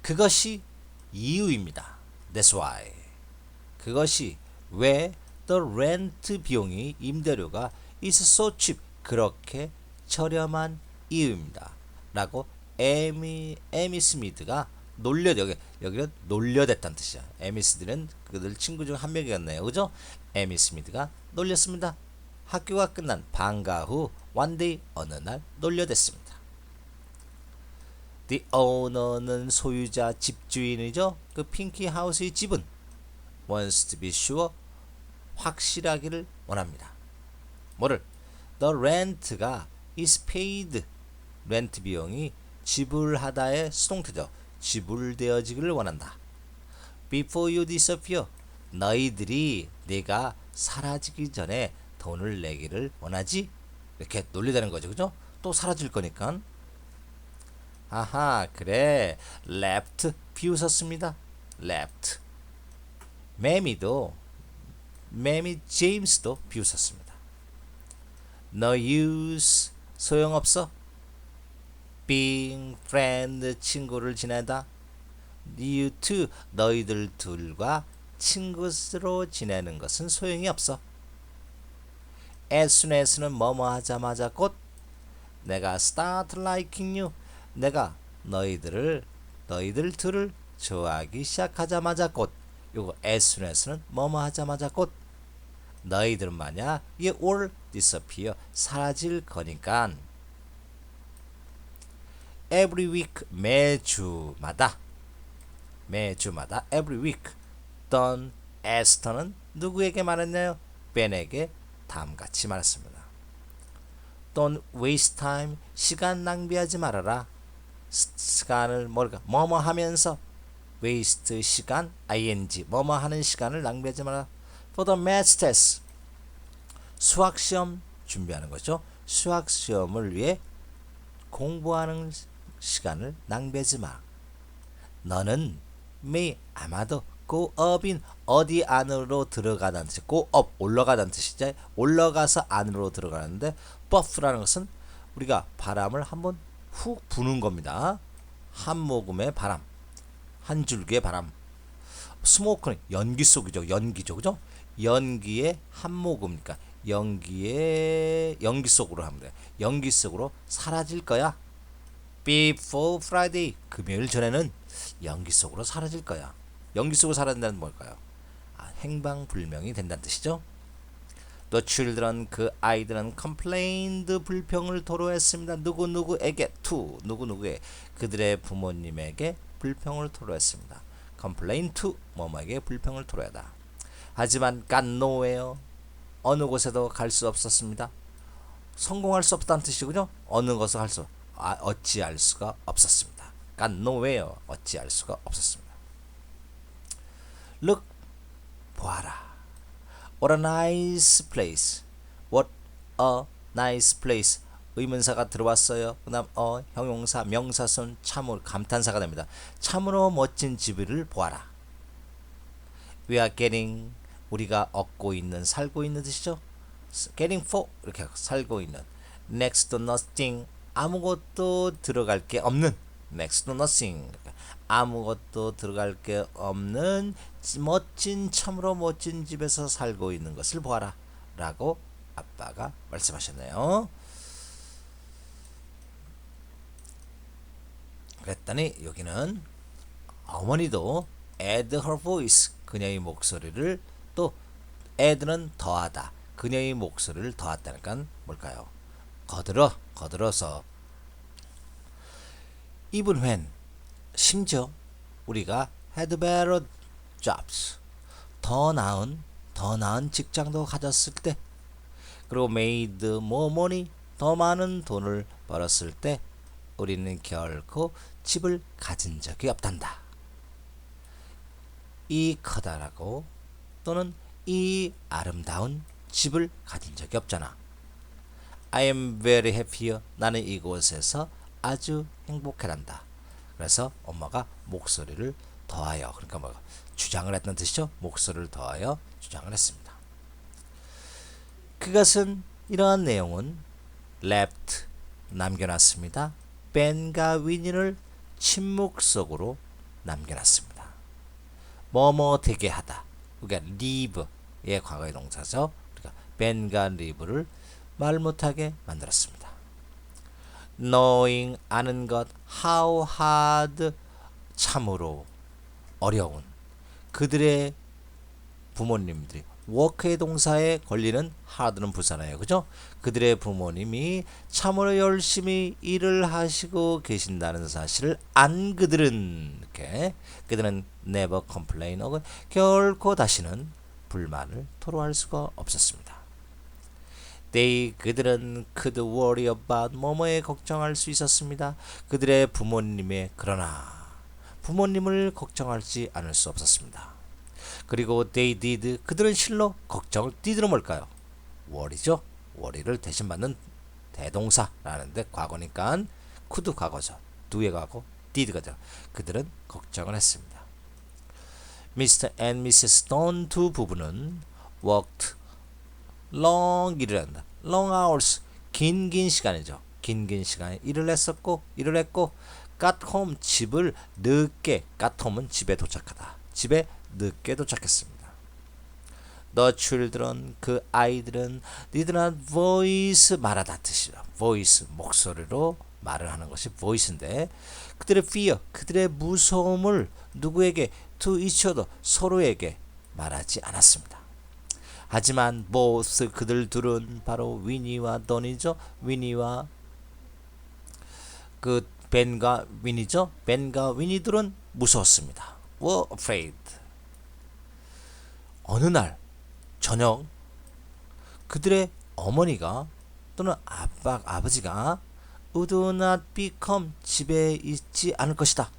그것이 이유입니다. That's why. 그것이 왜 the rent 비용이 임대료가 is so cheap 그렇게 저렴한 이유입니다. 라고 에미 스미드가 여기는 놀려댔다는 뜻이야. 에미 스미드는 그들 친구 중 한 명이었네요. 그죠? 에미 스미드가 놀렸습니다. 학교가 끝난 방과 후 one day 어느 날 놀려댔습니다. The owner는 소유자 집주인이죠. 그 핑키 하우스의 집은 wants to be sure 확실하기를 원합니다. 뭐를? The rent가 is paid 렌트 비용이 지불하다의 수동태죠. 지불되어지기를 원한다. Before you disappear 너희들이 내가 사라지기 전에 돈을 내기를 원하지? 이렇게 놀리다는 거죠. 그죠? 또 사라질 거니까 하하, 그래. left 비웃었습니다. left. 매미 제임스도 비웃었습니다. No use 소용없어. being friend 친구를 지내다. you two 너희들 둘과 친구로 지내는 것은 소용이 없어. as soon as는 뭐뭐 하자마자 곧 내가 start liking you 내가 너희들 둘을 좋아하기 시작하자마자 곧 요거 as soon as는 뭐뭐 하자마자 곧 너희들은 만약 이 all disappear 사라질 거니까 every week 매주마다 every week Don 에스터는 누구에게 말했나요? 벤에게 다음같이 말했습니다. Don't waste time 시간 낭비하지 말아라. 시간을 뭐뭐 하면서 waste 시간 ing 뭐뭐 하는 시간을 낭비하지 마라. For the math test 수학 시험 준비하는 거죠. 수학 시험을 위해 공부하는 시간을 낭비하지 마. 너는 may 아마도 go up인 어디 안으로 들어가다는 뜻이 go up 올라가다는 뜻이죠. 올라가서 안으로 들어가는데 buff라는 것은 우리가 바람을 한번 훅 부는 겁니다. 한 모금의 바람, 한 줄기의 바람. 스모크는 연기 속이죠. 연기죠. 그죠? 연기의 한 모금이니까 연기 속으로 하면 돼. 연기 속으로 사라질 거야. Before Friday 금요일 전에는 연기 속으로 사라질 거야. 연기 속으로 사라진다는 뭘까요? 행방불명이 된다는 뜻이죠. The children 그 아이들은 complained 불평을 토로했습니다. 누구누구에게 to 누구누구에 그들의 부모님에게 불평을 토로했습니다. complain to 뭐뭐에게 불평을 토로하다. 하지만 got nowhere 어느 곳에도 갈 수 없었습니다. 성공할 수 없다는 뜻이군요. 어느 곳을 어찌할 수가 없었습니다. got nowhere 어찌할 수가 없었습니다. Look 보아라. What a nice place. What a nice place. 의문사가 들어왔어요. 그 다음 형용사 명사순 참으로 감탄사가 됩니다. 참으로 멋진 집을 보아라. We are getting 우리가 얻고 있는 살고 있는 뜻이죠. getting for 이렇게 살고 있는 next to nothing 아무것도 들어갈 게 없는 next to nothing 아무것도 들어갈 게 없는 멋진 참으로 멋진 집에서 살고 있는 것을 보아라 라고 아빠가 말씀하셨네요. 그랬더니 여기는 어머니도 add her voice 그녀의 목소리를 또 add는 더하다 그녀의 목소리를 더했다니까 뭘까요? 거들어서 even when 심지어 우리가 had better jobs 더 나은 직장도 가졌을 때 그리고 made more money 더 많은 돈을 벌었을 때 우리는 결코 집을 가진 적이 없단다. 이 커다랗고 또는 이 아름다운 집을 가진 적이 없잖아. I am very happy here. 나는 이곳에서 아주 행복해란다. 그래서 엄마가 목소리를 더하여 그러니까 뭐 주장을 했던 뜻이죠. 목소리를 더하여 주장을 했습니다. 그것은 이러한 내용은 left 남겨놨습니다. 벤과 위니를 침묵 속으로 남겨놨습니다. 뭐뭐 되게 하다. 그러니까 leave의 과거의 동사죠. 그러니까 벤과 leave를 말 못하게 만들었습니다. knowing 아는 것 how hard 참으로 어려운 그들의 부모님들이 work의 동사에 걸리는 hard는 부사네요. 그죠? 그들의 부모님이 참으로 열심히 일을 하시고 계신다는 사실을 안 그들은 never complain 혹은 결코 다시는 불만을 토로할 수가 없었습니다. 그들은 could worry about 뭐뭐에 걱정할 수 있었습니다. 그들의 그러나 부모님을 걱정하지 않을 수 없었습니다. 그리고 they did 그들은 실로 did는 뭘까요? worry죠. worry를 대신받는 대동사라는데 과거니까 could 과거죠. do에 가고 did가 죠. 그들은 걱정을 했습니다. Mr. and Mrs. Stone 두 부부는 worked long 일을 한다. long hours 긴 시간이죠. 긴 시간에 일을 했고 got home 집을 늦게 got home은 집에 도착하다. 집에 늦게 도착했습니다. The children 그 아이들은 did not voice 말하다 뜻이죠. voice 목소리로 말을 하는 것이 voice인데 그들의 fear 그들의 무서움을 누구에게 to each other 서로에게 말하지 않았습니다. 하지만 both 그들 둘은 바로 위니와 don이죠. 위니와 그 벤과 위니죠. 벤과 위니들은 무서웠습니다. were afraid. 어느 날 저녁 그들의 어머니가 또는 아버지가 would not become 집에 있지 않을 것이다.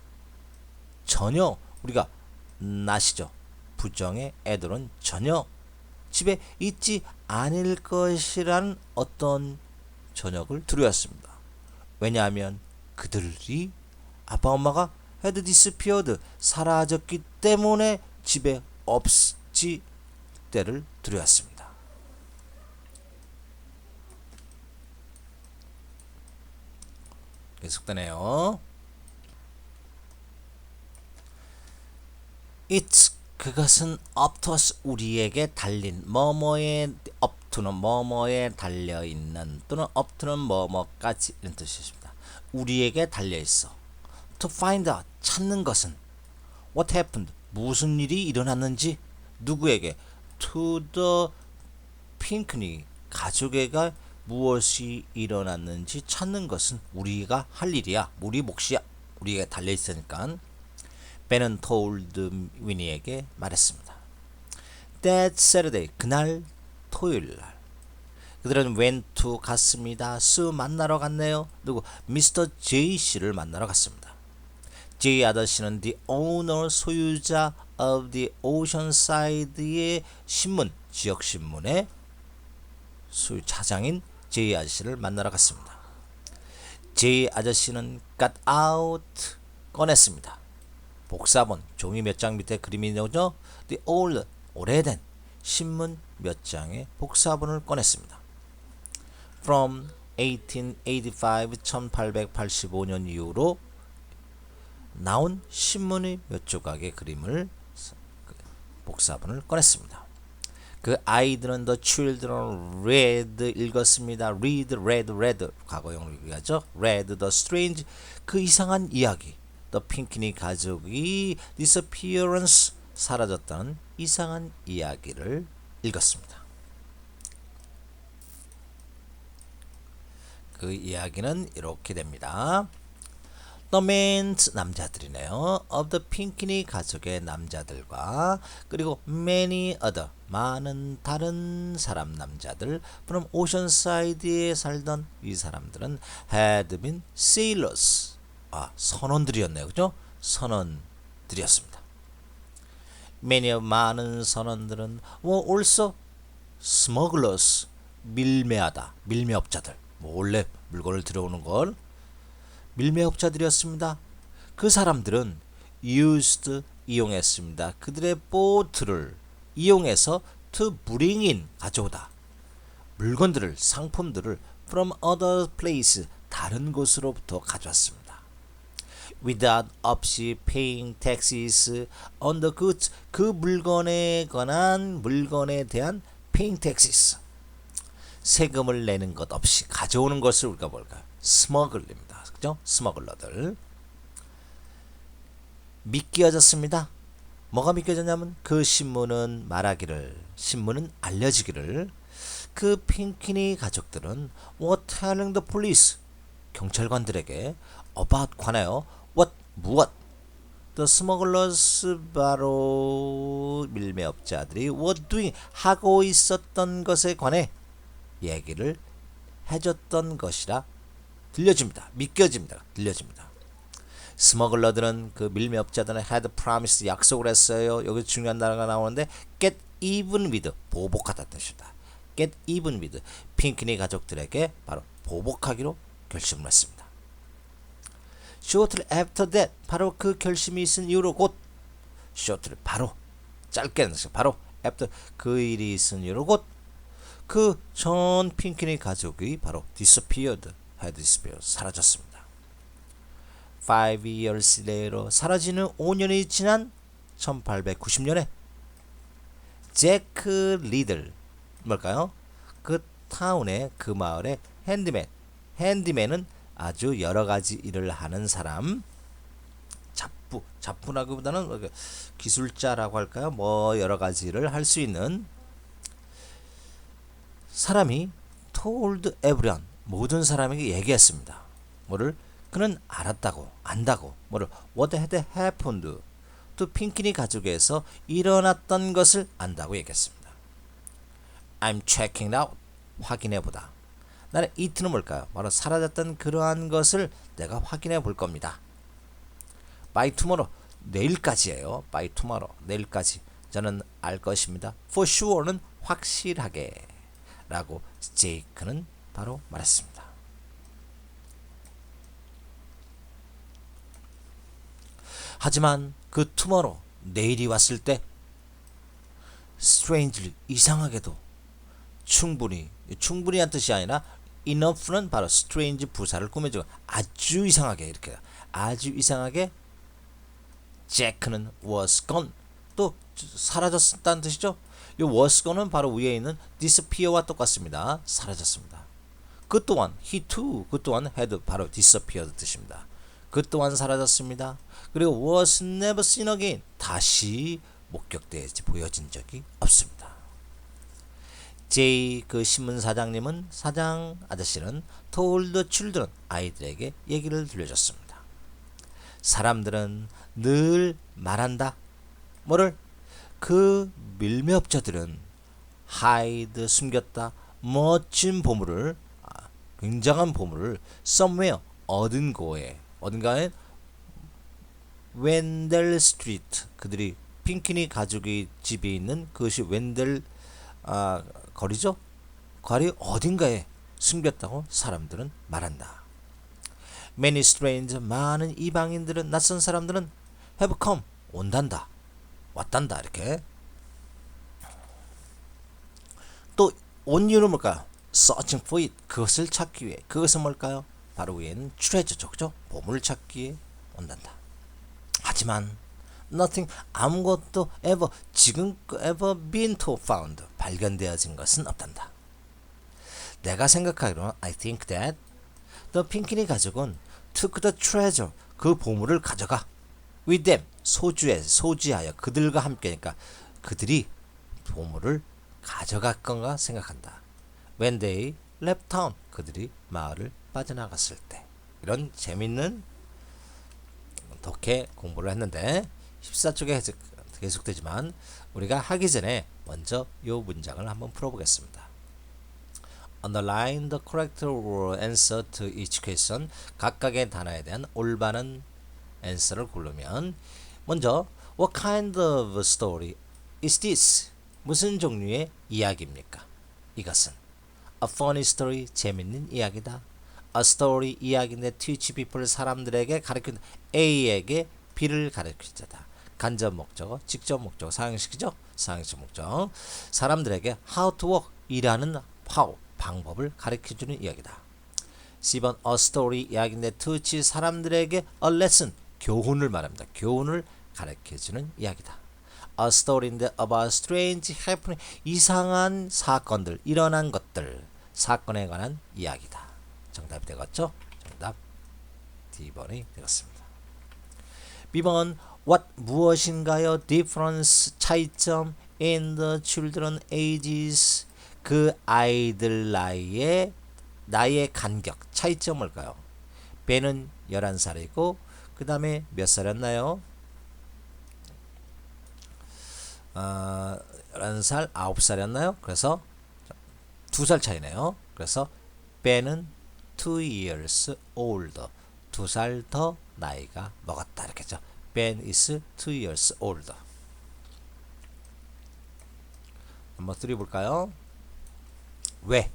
전혀 우리가 not이죠. 부정의 애들은 전혀 집에 있지 않을 것이라는 어떤 저녁을 두려웠습니다. 왜냐하면 그들이 아빠 엄마가 had disappeared 사라졌기 때문에 집에 없지 때를 두려웠습니다. 계속되네요. It's 그것은 up to us 우리에게 달린 뭐뭐에 up to는 뭐뭐에 달려 있는 또는 up to는 뭐뭐까지 이런 뜻이십니다. 우리에게 달려 있어. To find out 찾는 것은 what happened 무슨 일이 일어났는지 누구에게 to the Pinkney 가족에게 무엇이 일어났는지 찾는 것은 우리가 할 일이야. 우리 몫이야. 우리에게 달려 있으니까. 벤은 told 위니에게 말했습니다. That Saturday 그날 토요일날 그들은 went to 갔습니다. 수 만나러 갔네요. 누구? Mr. J 씨를 만나러 갔습니다. J 아저씨는 the owner 소유자 of the Oceanside의 신문 지역 신문의 차장인 J 아저씨를 만나러 갔습니다. J 아저씨는 got out 꺼냈습니다. 복사본 종이 몇 장 밑에 그림이 나오죠. The old 오래된 신문 몇 장의 복사본을 꺼냈습니다. From 1885 1885년 이후로 나온 신문의 몇 조각의 그림을 복사본을 꺼냈습니다. 그 아이들은 the children read 읽었습니다. read 과거형으로 얘기하죠. read the strange 그 이상한 이야기 The Pinkney 가족이 disappearance 사라졌다는 이상한 이야기를 읽었습니다. 그 이야기는 이렇게 됩니다. The men 남자들이네요. Of the Pinkney 가족의 남자들과 그리고 many other 많은 다른 사람 남자들 from Oceanside에 살던 이 사람들은 had been sailors 선원들이었네요. 그죠? 선원들이었습니다. many 많은 선원들은 were also smugglers 밀매하다. 밀매업자들. 몰래 물건을 들어오는 걸 밀매업자들이었습니다. 그 사람들은 used 이용했습니다. 그들의 보트를 이용해서 to bring in 가져오다. 물건들을 상품들을 from other place 다른 곳으로부터 가져왔습니다. without 없이 paying taxes on the goods 그 물건에 관한 물건에 대한 paying taxes 세금을 내는 것 없이 가져오는 것을 우리가 뭘까요? 스머글입니다. 그죠? 스머글러들 믿겨졌습니다. 뭐가 믿겨졌냐면 그 신문은 말하기를 신문은 알려지기를 그 핑키니 가족들은 were telling the police 경찰관들에게 about 관하여 what 무엇 the smugglers 바로 밀매업자들이 were doing 하고 있었던 것에 관해 얘기를 해줬던 것이라 들려집니다. 믿겨집니다. 들려집니다. 스머글러들은 그 밀매업자들은 had promised 약속을 했어요. 여기 중요한 단어가 나오는데 get even with 보복하다 뜻이다. get even with 핑키니 가족들에게 바로 보복하기로 결심을 했습니다. shortly after that 바로 그 결심이 있은 이후로 곧 shortly 바로 짧게는 바로 after 그 일이 있은 이후로 곧 그 전 핑키니 가족이 바로 disappeared 사라졌습니다. 5 years later 사라지는 5년이 지난 1890년에 제크 리들 뭘까요? 그 타운의 그 마을의 핸디맨은 아주 여러 가지 일을 하는 사람 잡부라기보다는 기술자라고 할까요? 뭐 여러 가지 일을 할 수 있는 사람이 told everyone 모든 사람에게 얘기했습니다. 뭐를? 그는 알았다고 안다고 뭐를 what had happened 또 핑키니 가족에서 일어났던 것을 안다고 얘기했습니다. I'm checking out 확인해보다. 나는 it는 뭘까요? 바로 사라졌던 그러한 것을 내가 확인해 볼 겁니다. By tomorrow 내일까지예요. By tomorrow 내일까지 저는 알 것입니다. For sure는 확실하게 라고 제이크는 바로 말했습니다. 하지만 그 tomorrow 내일이 왔을 때 strangely 이상하게도 충분히 한 뜻이 아니라 enough는 바로 strange 부사를 꾸며주고 아주 이상하게 이렇게 아주 이상하게 제크는 was gone 또 사라졌다는 뜻이죠. 이 was gone은 바로 위에 있는 disappear와 똑같습니다. 사라졌습니다. 그 또한 he too 그 또한 had 바로 disappeared 뜻입니다. 그 또한 사라졌습니다. 그리고 was never seen again 다시 목격되지 보여진 적이 없습니다. 제이 그 신문 사장님은 사장 아저씨는 told the children 아이들에게 얘기를 들려줬습니다. 사람들은 늘 말한다. 뭐를? 그 밀매업자들은 hide 숨겼다. 멋진 보물을 굉장한 보물을 somewhere 어딘가에 웬델 스트리트 그들이 핑키니 가족의 집이 있는 그것이 웬델 거리죠? 거리 어딘가에 숨겼다고 사람들은 말한다. Many strangers 많은 이방인들은 낯선 사람들은 have come 온단다. 왔단다 이렇게. 또 온 이유는 뭘까요? Searching for it 그것을 찾기 위해. 그것은 뭘까요? 바로 위에는 treasure죠. 그죠? 보물을 찾기 위해 온단다. 하지만 nothing 아무것도 지금 ever been to found 발견되어진 것은 없단다. 내가 생각하기로는 I think that the 핑키니 가족은 took the treasure 그 보물을 가져가 with them 소지하여 그들과 함께니까 그들이 보물을 가져갈 건가 생각한다. When they left town 그들이 마을을 빠져나갔을 때. 이런 재밌는 독해 공부를 했는데 14쪽에 계속되지만 우리가 하기 전에 먼저 이 문장을 한번 풀어보겠습니다. Underline the correct answer to each question. 각각의 단어에 대한 올바른 answer를 고르면 먼저 What kind of story is this? 무슨 종류의 이야기입니까? 이것은 A funny story 재밌는 이야기다. A story 이야기인데 teach people 사람들에게 가르친다. A에게 B를 가르치다. 간접 목적어, 직접 목적어 사용시키죠. 사용식 목적. 사람들에게 how to work 일하는 how 방법을 가르쳐주는 이야기다. C번 a story 이야기인데 teach 사람들에게 a lesson 교훈을 말합니다. 교훈을 가르쳐주는 이야기다. A story인데 about strange happening 이상한 사건들 일어난 것들 사건에 관한 이야기다. 정답이 되겠죠? 정답 D번이 되겠습니다. B번 What 무엇인가요? Difference 차이점 in the children ages 그 아이들 나이의 간격 차이점 뭘까요? 배는 11살이고 그 다음에 몇 살이었나요? 11살 9살이었나요? 그래서 2살 차이네요. 그래서 배는 2 years older 2살 더 나이가 먹었다 이렇게 했죠. Ben is 2 years older. 넘버 3 볼까요? 왜?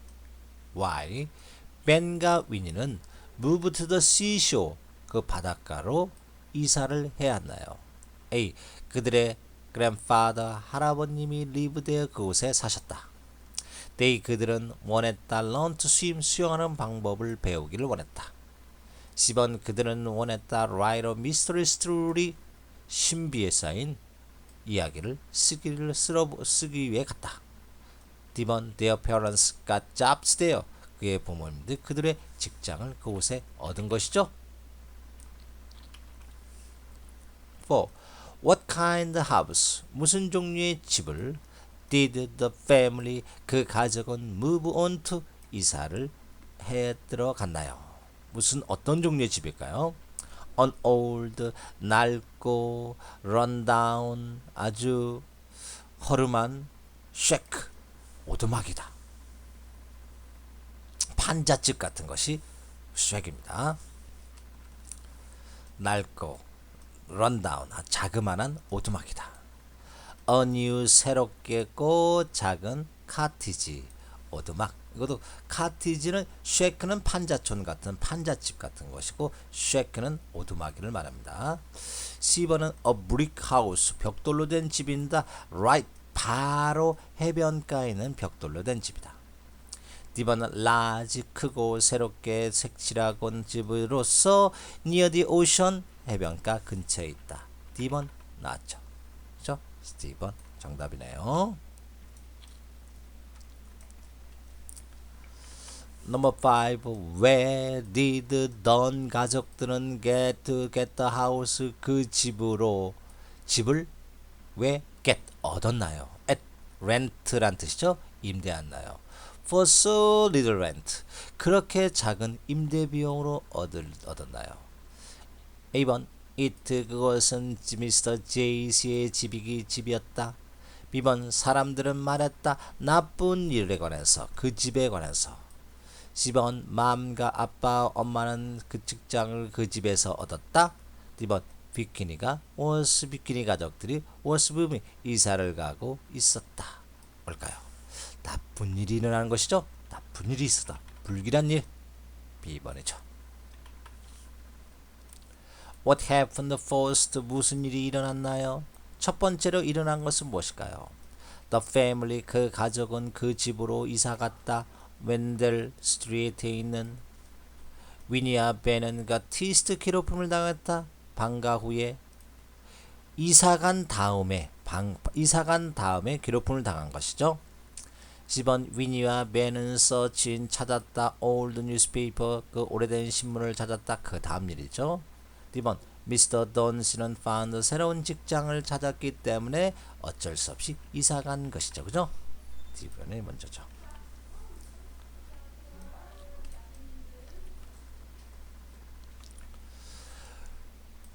Why? Ben과 Winnie는 move to the seashore 그 바닷가로 이사를 해야 하나요? A. 그들의 grandfather 할아버님이 live there 그곳에 사셨다. They 그들은 원했다 learn to swim 수영하는 방법을 배우기를 원했다. C번 그들은 원했다 write a mystery story 신비에 쌓인 이야기를 쓰기 위해 갔다. D번 their parents got jobs there 그의 부모님들 그들의 직장을 그곳에 얻은 것이죠. 4. What kind of house 무슨 종류의 집을 did the family 그 가족은 move on to 이사를 해 들어갔나요? 무슨 어떤 종류의 집일까요? An old 낡고 run down 아주 허름한 shack 오두막이다. 판잣집 같은 것이 shack입니다. 낡고 run down 자그마한 오두막이다. A new 새롭게 고 작은 카티지 오두막 이것도 카티지는 쉐크는 판자촌 같은 판잣집 같은 것이고 쉐크는 오두막이를 말합니다. C번은 a brick house 벽돌로 된 집입니다. Right 바로 해변가에 있는 벽돌로 된 집이다. D번은 large 크고 새롭게 색칠하고 집으로서 near the ocean 해변가 근처에 있다. D번 나왔죠. 그렇죠? D번 정답이네요. Number 5. Where did Don 가족들은 get the house 그 집을 왜 get 얻었나요? At rent란 뜻이죠. 임대했나요? For so little rent 그렇게 작은 임대 비용으로 얻었나요? A번 It 그것은 미스터 제이씨의 집이었다. B번 사람들은 말했다. 나쁜 일에 관해서 그 집에 관해서. C번 맘과 아빠 엄마는 그 직장을 그 집에서 얻었다. D번 비키니 가족들이 워스붐이 이사를 가고 있었다. 뭘까요? 나쁜 일이 일어나는 것이죠. 나쁜 일이 있었다. 불길한 일. B번이죠. What happened first? 무슨 일이 일어났나요? 첫 번째로 일어난 것은 무엇일까요? The family 그 가족은 그 집으로 이사 갔다. 웬델 스트리트에 있는 위니와 베는가 티스트 괴롭힘을 당했다. 방과 후에 이사간 다음에 괴롭힘을 당한 것이죠. 10번 위니와 베는 서친 찾았다. old newspaper 그 오래된 신문을 찾았다. 그 다음 일이죠. D번 미스터 던씨는 found 새로운 직장을 찾았기 때문에 어쩔 수 없이 이사간 것이죠. 그죠? D번이 먼저죠.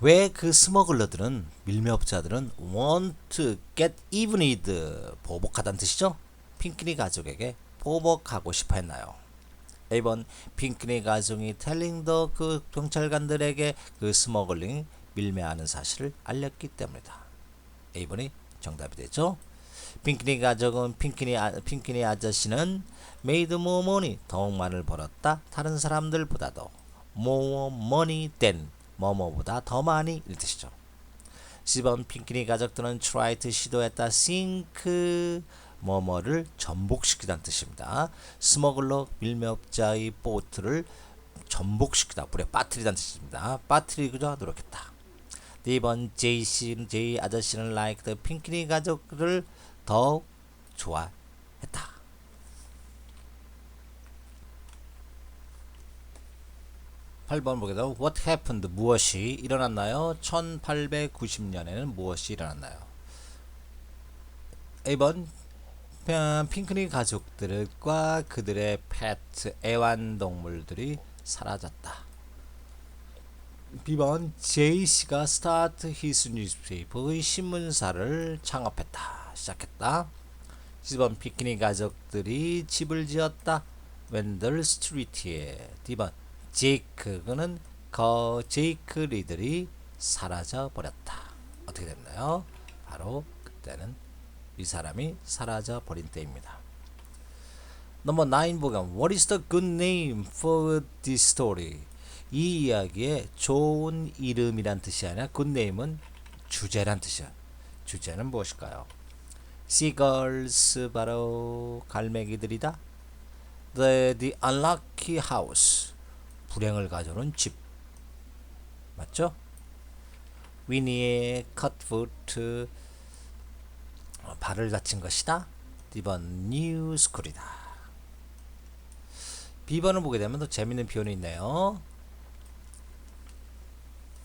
왜 그 스머글러들은 밀매업자들은 want to get even with 보복하다는 뜻이죠. 핑크니 가족에게 보복하고 싶어 했나요? A번 핑크니 가족이 telling the 그 경찰관들에게 그 스머글링 밀매하는 사실을 알렸기 때문이다. A번이 정답이 되죠. 핑크니 가족은 핑크니 아저씨는 made more money 더욱 많이 벌었다. 다른 사람들보다도 more money than 뭐뭐보다 더 많이 이 뜻이죠. 10번 핑크니 가족들은 try to 시도했다. sink 뭐뭐를 전복시키다는 뜻입니다. 스머글러 밀매업자의 보트를 전복시키다. 물에 빠뜨리다는 뜻입니다. 빠뜨리고자 노력했다. 4번 제이 아저씨는 like the 핑크니 가족을 더욱 좋아했다. 8번 보겠습니다. What happened? 무엇이 일어났나요? 1890년에는 무엇이 일어났나요? A번 핑크니 가족들과 그들의 pet 애완동물들이 사라졌다. B번 J씨가 start his newspaper의 신문사를 시작했다. C번 핑크니 가족들이 집을 지었다. 웬덜 스트리트에. D번 제이크는 제이크 리들이 사라져 버렸다. 어떻게 됐나요? 바로 그때는 이 사람이 사라져 버린 때입니다. 넘버 9 보면 What is the good name for this story? 이 이야기의 좋은 이름이란 뜻이 아니라 굿네임은 주제란 뜻이야. 주제는 무엇일까요? Seagulls 바로 갈매기들이다. The unlucky house 불행을 가져오는 집 맞죠? 위니의 cut foot 발을 다친 것이다. B번 new school이다. B번을 보게 되면 더 재밌는 표현이 있네요.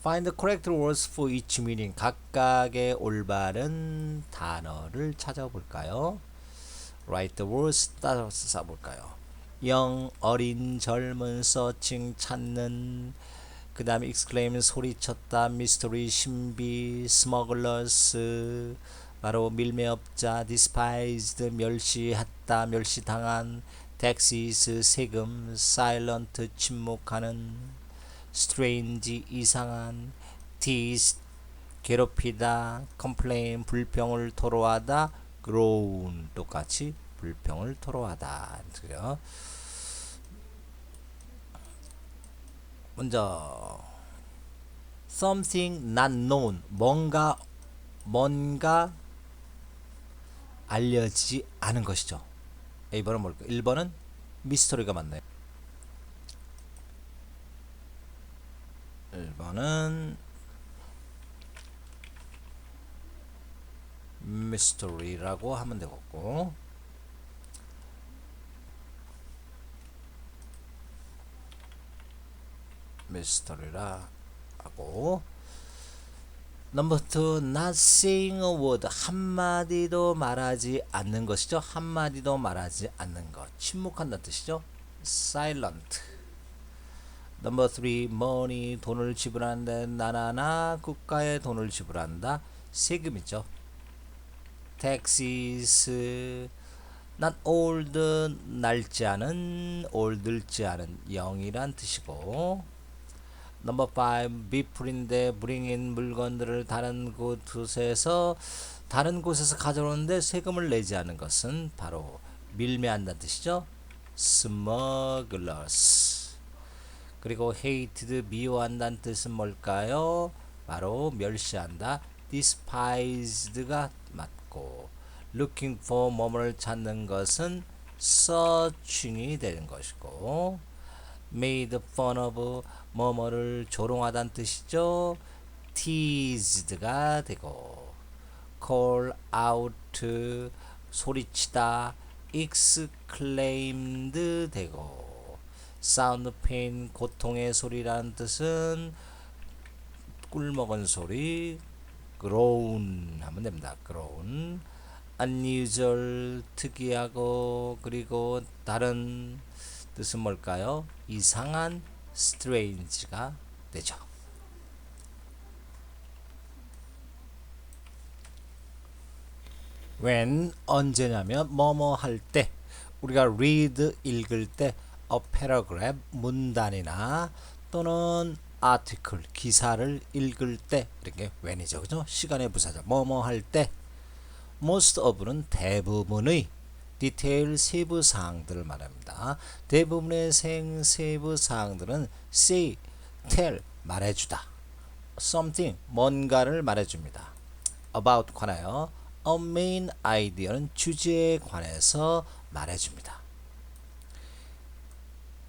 Find the correct words for each meaning. 각각의 올바른 단어를 찾아볼까요? Write the words 따라서 써볼까요? 영, 어린, 젊은, searching, 찾는, 그 다음에 exclaim, 소리쳤다, mystery, 신비, smugglers, 바로 밀매업자, despised, 멸시했다, 멸시당한, taxes, 세금, silent, 침묵하는, strange, 이상한, tease, 괴롭히다, complain, 불평을 토로하다, groan, 똑같이 불평을 토로하다. 그래요. 먼저 something not known, 뭔가 알려지지 않은 것이죠. A번은 뭘까요? 1번은 미스터리가 맞나요? 1번은 미스터리라고 하면 되겠고, 미스터리라 하고, 넘버 2 not saying a word, 한마디도 말하지 않는 것이죠. 한마디도 말하지 않는 것, 침묵한다는 뜻이죠. silent. 넘버 3 money, 돈을 지불하는데 나나나 국가에 돈을 지불한다, 세금이죠. taxes not old, 낡지 않은, 늙지 않은, 영이란 뜻이고, 넘버 5 비풀인데 bring인 물건들을 다른 곳에서 가져오는데 세금을 내지 않은 것은 바로 밀매한다는 뜻이죠. smugglers. 그리고 hated, 미워한다는 뜻은 뭘까요? 바로 멸시한다, despised가 맞고, looking for, 뭐뭐를 찾는 것은 searching이 되는 것이고, made fun of, 뭐뭐를 조롱하다는 뜻이죠. teased가 되고, call out, 소리치다, exclaimed 되고, sound pain, 고통의 소리라는 뜻은 꿀먹은 소리, groan 하면 됩니다. groan. unusual, 특이하고, 그리고 다른 뜻은 뭘까요? 이상한, strange가 되죠. when, 언제냐면 뭐뭐 할 때, 우리가 read, 읽을 때, a paragraph, 문단이나 또는 article, 기사를 읽을 때, 이렇게 when이죠. 그죠? 시간의 부사죠. 뭐뭐 할 때, most of는 대부분의, 디테일 세부 사항들을 말합니다. 대부분의 세부 사항들은 say, tell, 말해주다. something, 뭔가를 말해줍니다. about 관하여, a main idea는 주제에 관해서 말해줍니다.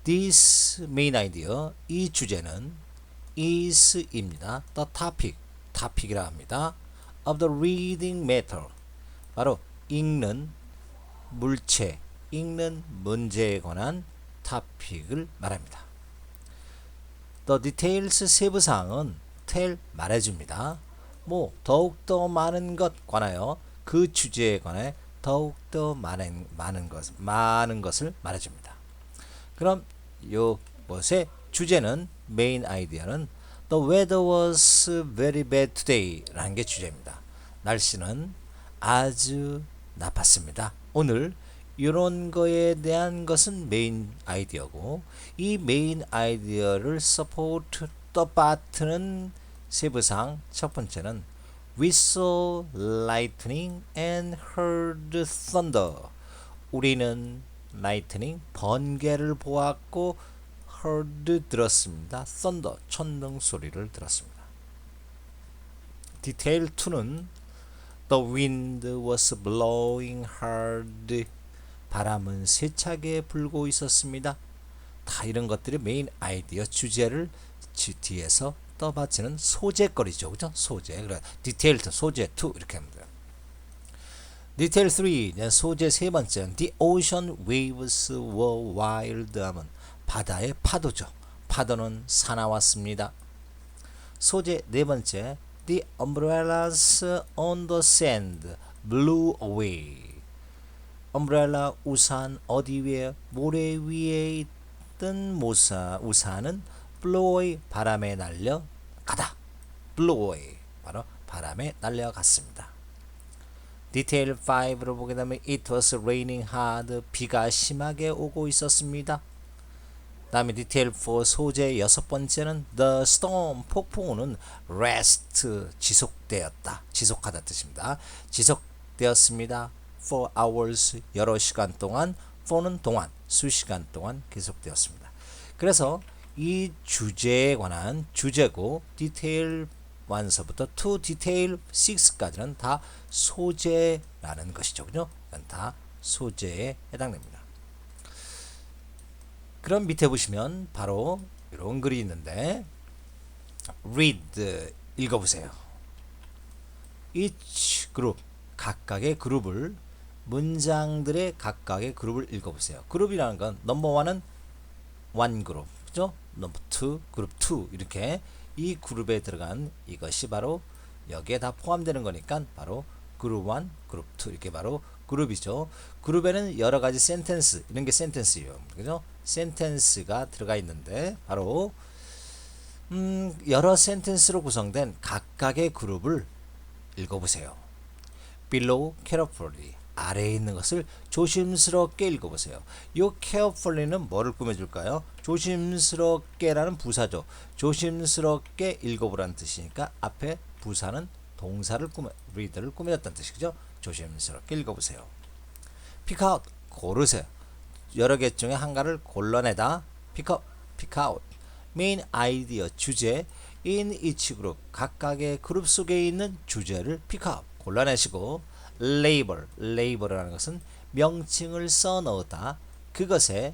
This main idea, 이 주제는 is입니다. The topic이라 합니다. of the reading matter, 바로 읽는 물체, 읽는 문제에 관한 topic을 말합니다. The details, 세부사항은 tell, 말해줍니다. 더욱더 많은 것 관하여, 그 주제에 관해 더욱더 많은 것을 말해줍니다. 그럼 요것의 주제는, 메인 아이디어는 The weather was very bad today 라는 게 주제입니다. 날씨는 아주 나빴습니다. 오늘 이런 거에 대한 것은 메인 아이디어고, 이 메인 아이디어를 support the part는 세부상. 첫 번째는 We saw lightning and heard thunder. 우리는 lightning, 번개를 보았고 heard 들었습니다. thunder 천둥 소리를 들었습니다. 디테일 2는 the wind was blowing hard 바람은 세차게 불고 있었습니다. 다 이런 것들이 메인 아이디어 주제를 뒤에서 떠받치는 소재거리죠. 그죠? 소재. 그래. 디테일 2, 소재 2 이렇게 하면 돼요. 디테일 3, 소재 세 번째. The ocean waves were wild 하면 바다의 파도죠. 파도는 사나웠습니다. 소재 네 번째. The umbrellas on the sand blew away. umbrella 우산 어디 위에 모래 위에 있던 우산은 blow away 바람에 날려 가다. blow away 바로 바람에 날려갔습니다. 디테일 5로 보게 되면 it was raining hard 비가 심하게 오고 있었습니다. 다음에 디테일 4 소재 여섯 번째는 the storm 폭풍우는 rest 지속되었다. 지속하다 뜻입니다. 지속되었습니다. for hours 여러 시간 동안 for는 동안 수시간 동안 계속되었습니다. 그래서 이 주제에 관한 주제고 디테일 1서부터 to 디테일 6까지는 다 소재라는 것이죠. 그죠? 이건 다 소재에 해당됩니다. 그럼 밑에 보시면 바로 이런 글이 있는데 read 읽어보세요. each group 각각의 그룹을 문장들의 각각의 그룹을 읽어보세요. 그룹이라는 건 넘버 1은 one 그룹 그죠? 넘버 2 그룹 2 이렇게 이 그룹에 들어간 이것이 바로 여기에 다 포함되는 거니까 바로 그룹 1, 그룹 2 이렇게 바로 그룹이죠. 그룹에는 여러 가지 센텐스 이런 게 센텐스예요. 그죠? 센텐스가 들어가 있는데 바로 여러 센텐스로 구성된 각각의 그룹을 읽어보세요. below carefully 아래에 있는 것을 조심스럽게 읽어보세요. 이 carefully는 뭐를 꾸며줄까요? 조심스럽게라는 부사죠. 조심스럽게 읽어보라는 뜻이니까 앞에 부사는 동사를 read를 꾸며줬다는 뜻이죠. 조심스럽게 읽어보세요. pick out 고르세요. 여러 개 중에 한가를 골라내다. pick out main idea 주제 in each group 각각의 그룹 속에 있는 주제를 pick out 골라내시고 label이라는 것은 명칭을 써넣다. 그것에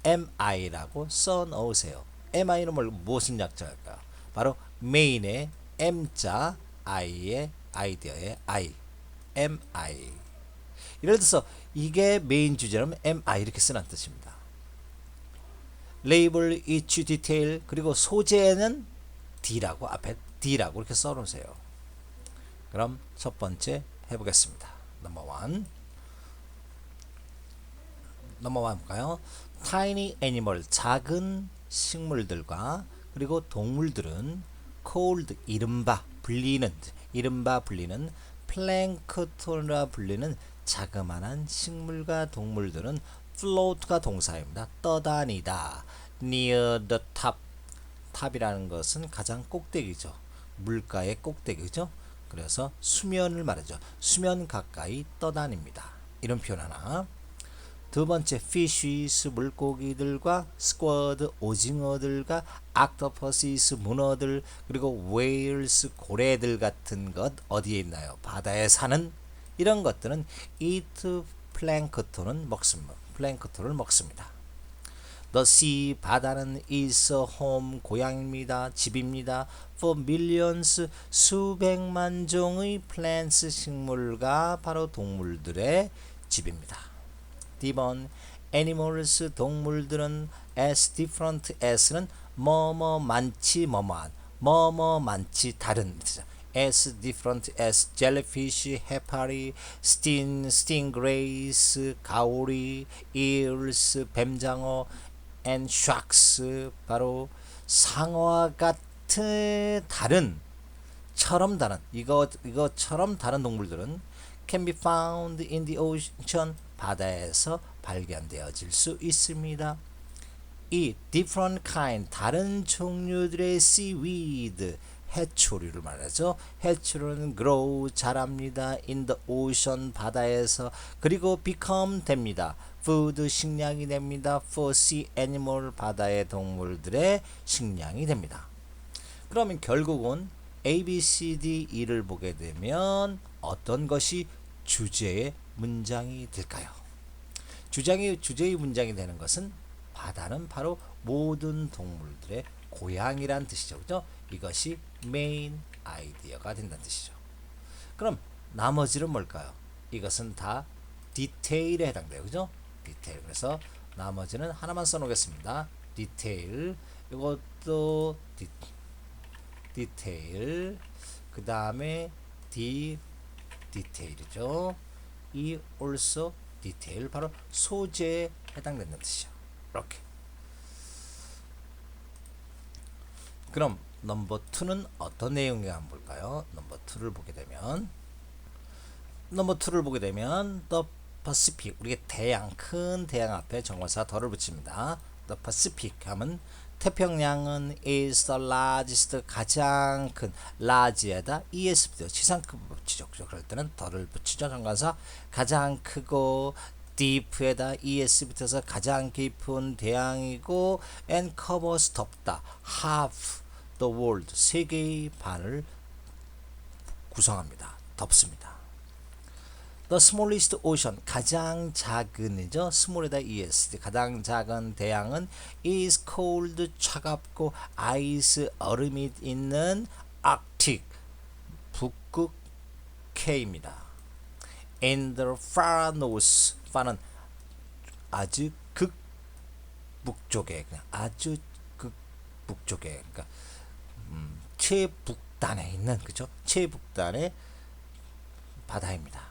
mi라고 써넣으세요. mi는 무슨 약자일까요? 바로 main의 m자 i의 아이디어의 i mi. 예를 들어서 이게 메인 주제라면 mi 이렇게 쓰는 뜻입니다. label each detail 그리고 소재는 d라고 앞에 d라고 이렇게 써놓으세요. 그럼 첫 번째 해보겠습니다. 넘버 1 볼까요? tiny animal 작은 식물들과 그리고 동물들은 called 이른바 불리는 플랭크톤이라 불리는 자그마한 식물과 동물들은 float가 동사입니다. 떠다니다. near the top 탑이라는 것은 가장 꼭대기죠. 물가의 꼭대기죠. 그래서 수면을 말하죠. 수면 가까이 떠다닙니다. 이런 표현 하나. 두 번째 fishes 물고기들과 squid 오징어들과 octopuses 문어들 그리고 whales 고래들 같은 것 어디에 있나요? 바다에 사는 이런 것들은 eat 플랭크톤은 먹습니다. 플랭크톤을 먹습니다. The sea 바다는 is a home 고향입니다. 집입니다. For millions 수백만 종의 plants 식물과 바로 동물들의 집입니다. D번 animals 동물들은 as different as는 뭐뭐 많지 뭐뭐한 뭐뭐 많지 다른 as different as jellyfish, 해파리, stingrays, 가오리, eels, 뱀장어 and sharks 바로 상어와 같은 다른 이거처럼 다른 동물들은 can be found in the ocean 바다에서 발견되어질 수 있습니다. 이 different kind 다른 종류들의 seaweed 해초류를 말하죠. 해초류는 grow 자랍니다. in the ocean 바다에서. 그리고 become 됩니다. food 식량이 됩니다. for sea animal 바다의 동물들의 식량이 됩니다. 그러면 결국은 A, B, C, D, E를 보게 되면 어떤 것이 주제의 문장이 될까요? 주제의 문장이 되는 것은 바다는 바로 모든 동물들의 고향이란 뜻이죠. 그죠? 이것이 메인 아이디어가 된다는 뜻이죠. 그럼 나머지는 뭘까요? 이것은 다 디테일에 해당돼요. 그죠? 디테일. 그래서 나머지는 하나만 써놓겠습니다. 디테일. 이것도 디테일. 그 다음에 디테일이죠. 이 also 디테일 바로 소재에 해당된다는 뜻이죠. 이렇게. 그럼 넘버 2는 어떤 내용인가 한번 볼까요? 넘버 2를 보게 되면 The Pacific 우리가 대양 큰 대양 앞에 정관사 더를 붙입니다. The Pacific 하면 태평양은 is the largest 가장 큰 large에다 es 붙여요. 치상급 붙이죠. 그럴 때는 더를 붙이죠. 정관사 가장 크고 deep에다 es 붙여서 가장 깊은 대양이고 and covers 덮다 half the world 세계의 반을 구성합니다. 덮습니다. The smallest ocean 가장 작은이죠. small에다 es 가장 작은 대양은 is cold 차갑고 ice 얼음이 있는 Arctic 북극 K입니다. In the far north far는 아주 극 북쪽에 아주 극 북쪽에 그러니까 최북단에 있는 그죠? 최북단의 바다입니다.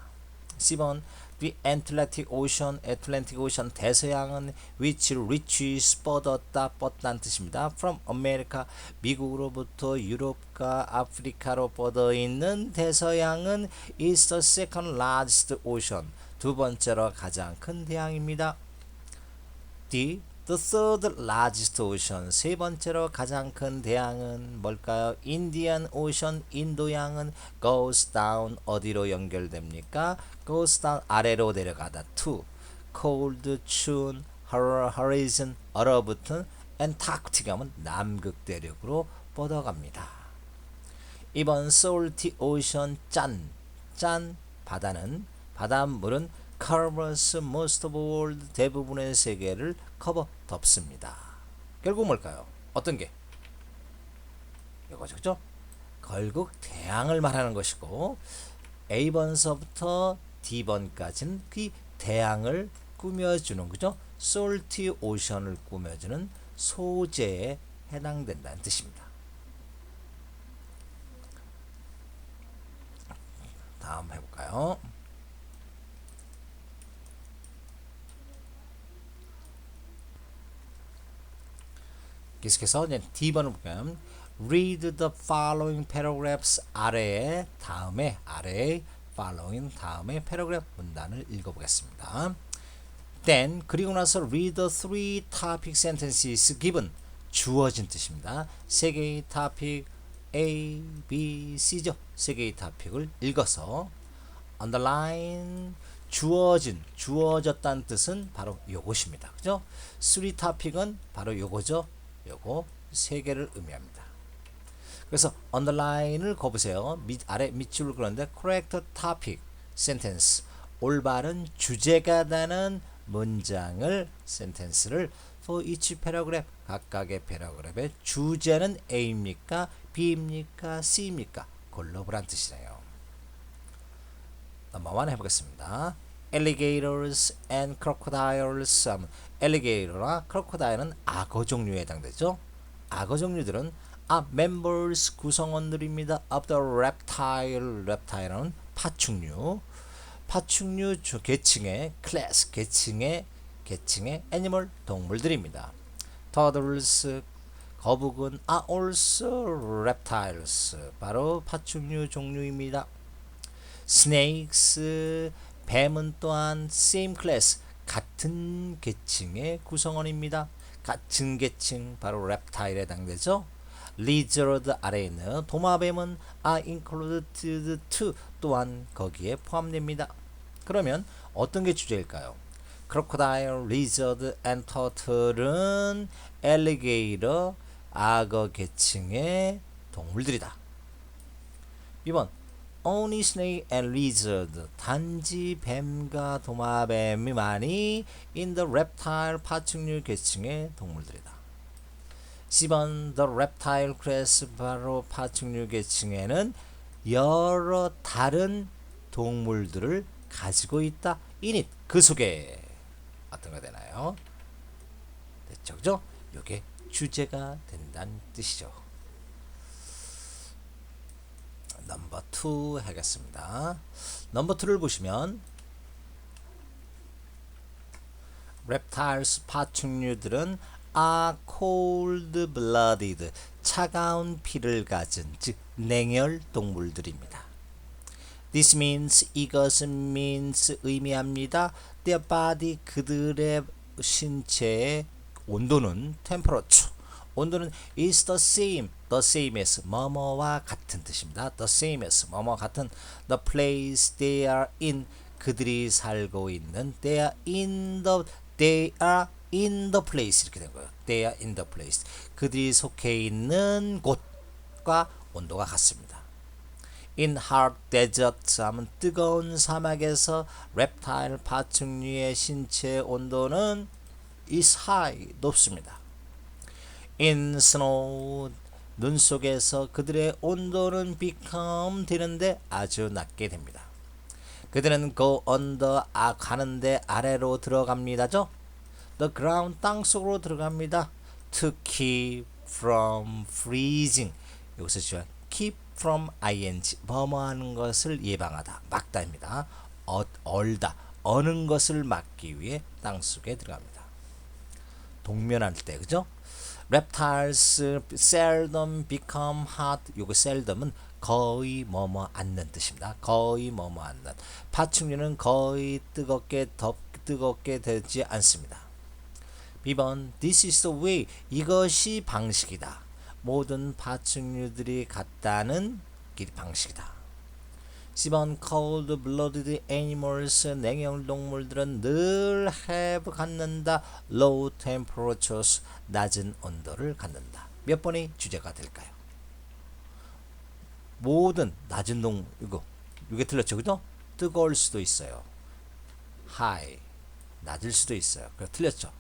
10번 The Atlantic Ocean, Atlantic Ocean 대서양은 which reaches 뻗었다 뻗다는 뜻입니다. From America 미국으로부터 유럽과 아프리카로 뻗어 있는 대서양은 is the second largest ocean 두 번째로 가장 큰 대양입니다. The third largest ocean 세 번째로 가장 큰 대양은 뭘까요? Indian Ocean 인도양은 goes down 어디로 연결됩니까? goes down 아래로 내려가다 to cold 추운 horizon 얼어붙은 Antarctic 하면 남극 대륙으로 뻗어갑니다. 이번 salty ocean 짠 바닷물은 covers most of world 대부분의 세계를 커버 덮습니다. 결국 뭘까요? 어떤 게? 이거죠. 그죠? 결국 대양을 말하는 것이고 A번서부터 D번까지는 그 대양을 꾸며주는 그죠? salty ocean을 꾸며주는 소재에 해당된다는 뜻입니다. 다음 해볼까요? 계속해서 이제 D번을 볼까요? Read the following paragraphs 아래의 following 다음에 paragraph 문단을 읽어보겠습니다. Then 그리고 나서 read the three topic sentences given 주어진 뜻입니다. 세 개의 topic A, B, C죠. 세 개의 topic 읽어서 underline 주어졌다는 뜻은 바로 요것입니다. 그죠? three topic은 바로 요거죠. 요거 세 개를 의미합니다. 그래서 underline을 거보세요. 아래 밑줄을 그런데 correct topic sentence 올바른 주제가 되는 문장을 sentence를 for each paragraph 각각의 패러그래프의 주제는 A입니까? B입니까? C입니까? 골라보란 뜻이에요. 넘버 1 해보겠습니다. Alligators and crocodiles alligator와 crocodile은 악어 종류에 해당되죠. 악어 종류들은 members 구성원들입니다. of the reptile은 파충류 계층의 class 계층의 animal 동물들입니다. turtles 거북은 are also reptiles 바로 파충류 종류입니다. snakes 뱀은 또한 same class 같은 계층의 구성원입니다. 같은 계층 바로 reptile에 해당되죠. lizard 아래에 있는 도마뱀은 are included to 또한 거기에 포함됩니다. 그러면 어떤 게 주제일까요? crocodile, lizard, and turtle은 alligator, 악어 계층의 동물들이다. 2번 only snake and lizard 단지 뱀과 도마뱀이만이 in the reptile 파충류 계층의 동물들이다. 10번 the reptile class 바로 파충류 계층에는 여러 다른 동물들을 가지고 있다. init 그 속에 어떤 거 되나요? 됐죠, 그죠? 이게 주제가 된다는 뜻이죠. 넘버 2 하겠습니다. 넘버 2를 보시면 reptiles 파충류들은 are cold-blooded 차가운 피를 가진 즉 냉혈 동물들입니다. This means 이것은 means 의미합니다. Their body 그들의 신체의 온도는 temperature 온도는 is the same as 뭐뭐와 같은 뜻입니다. the same as 뭐뭐 같은 the place they are in 그들이 살고 있는 they are in the place 이렇게 된 거예요. they are in the place 그들이 속해 있는 곳과 온도가 같습니다. in hard desert 하면 뜨거운 사막에서 reptile 파충류의 신체 온도는 is high 높습니다. in snow 눈 속에서 그들의 온도는 become 되는데 아주 낮게 됩니다. 그들은 go under 가는데 아래로 들어갑니다죠. the ground 땅 속으로 들어갑니다. to keep from freezing 여기서 주한 keep from ing 뭐뭐하는 것을 예방하다 막다입니다. 얼다 어는 것을 막기 위해 땅 속에 들어갑니다. 동면할 때 그죠? reptiles seldom become hot 요거 seldom은 거의 뭐뭐 않는 뜻입니다. 거의 뭐뭐 않는 파충류는 거의 뜨겁게 되지 않습니다. B번 this is the way 이것이 방식이다. 모든 파충류들이 같다는 방식이다. C번 cold-blooded animals 냉혈 동물들은 늘 have 갖는다. low temperatures 낮은 온도를 갖는다. 몇 번이 주제가 될까요? 모든 낮은 동물 이게 틀렸죠, 그죠? 뜨거울 수도 있어요. high 낮을 수도 있어요. 그래 틀렸죠.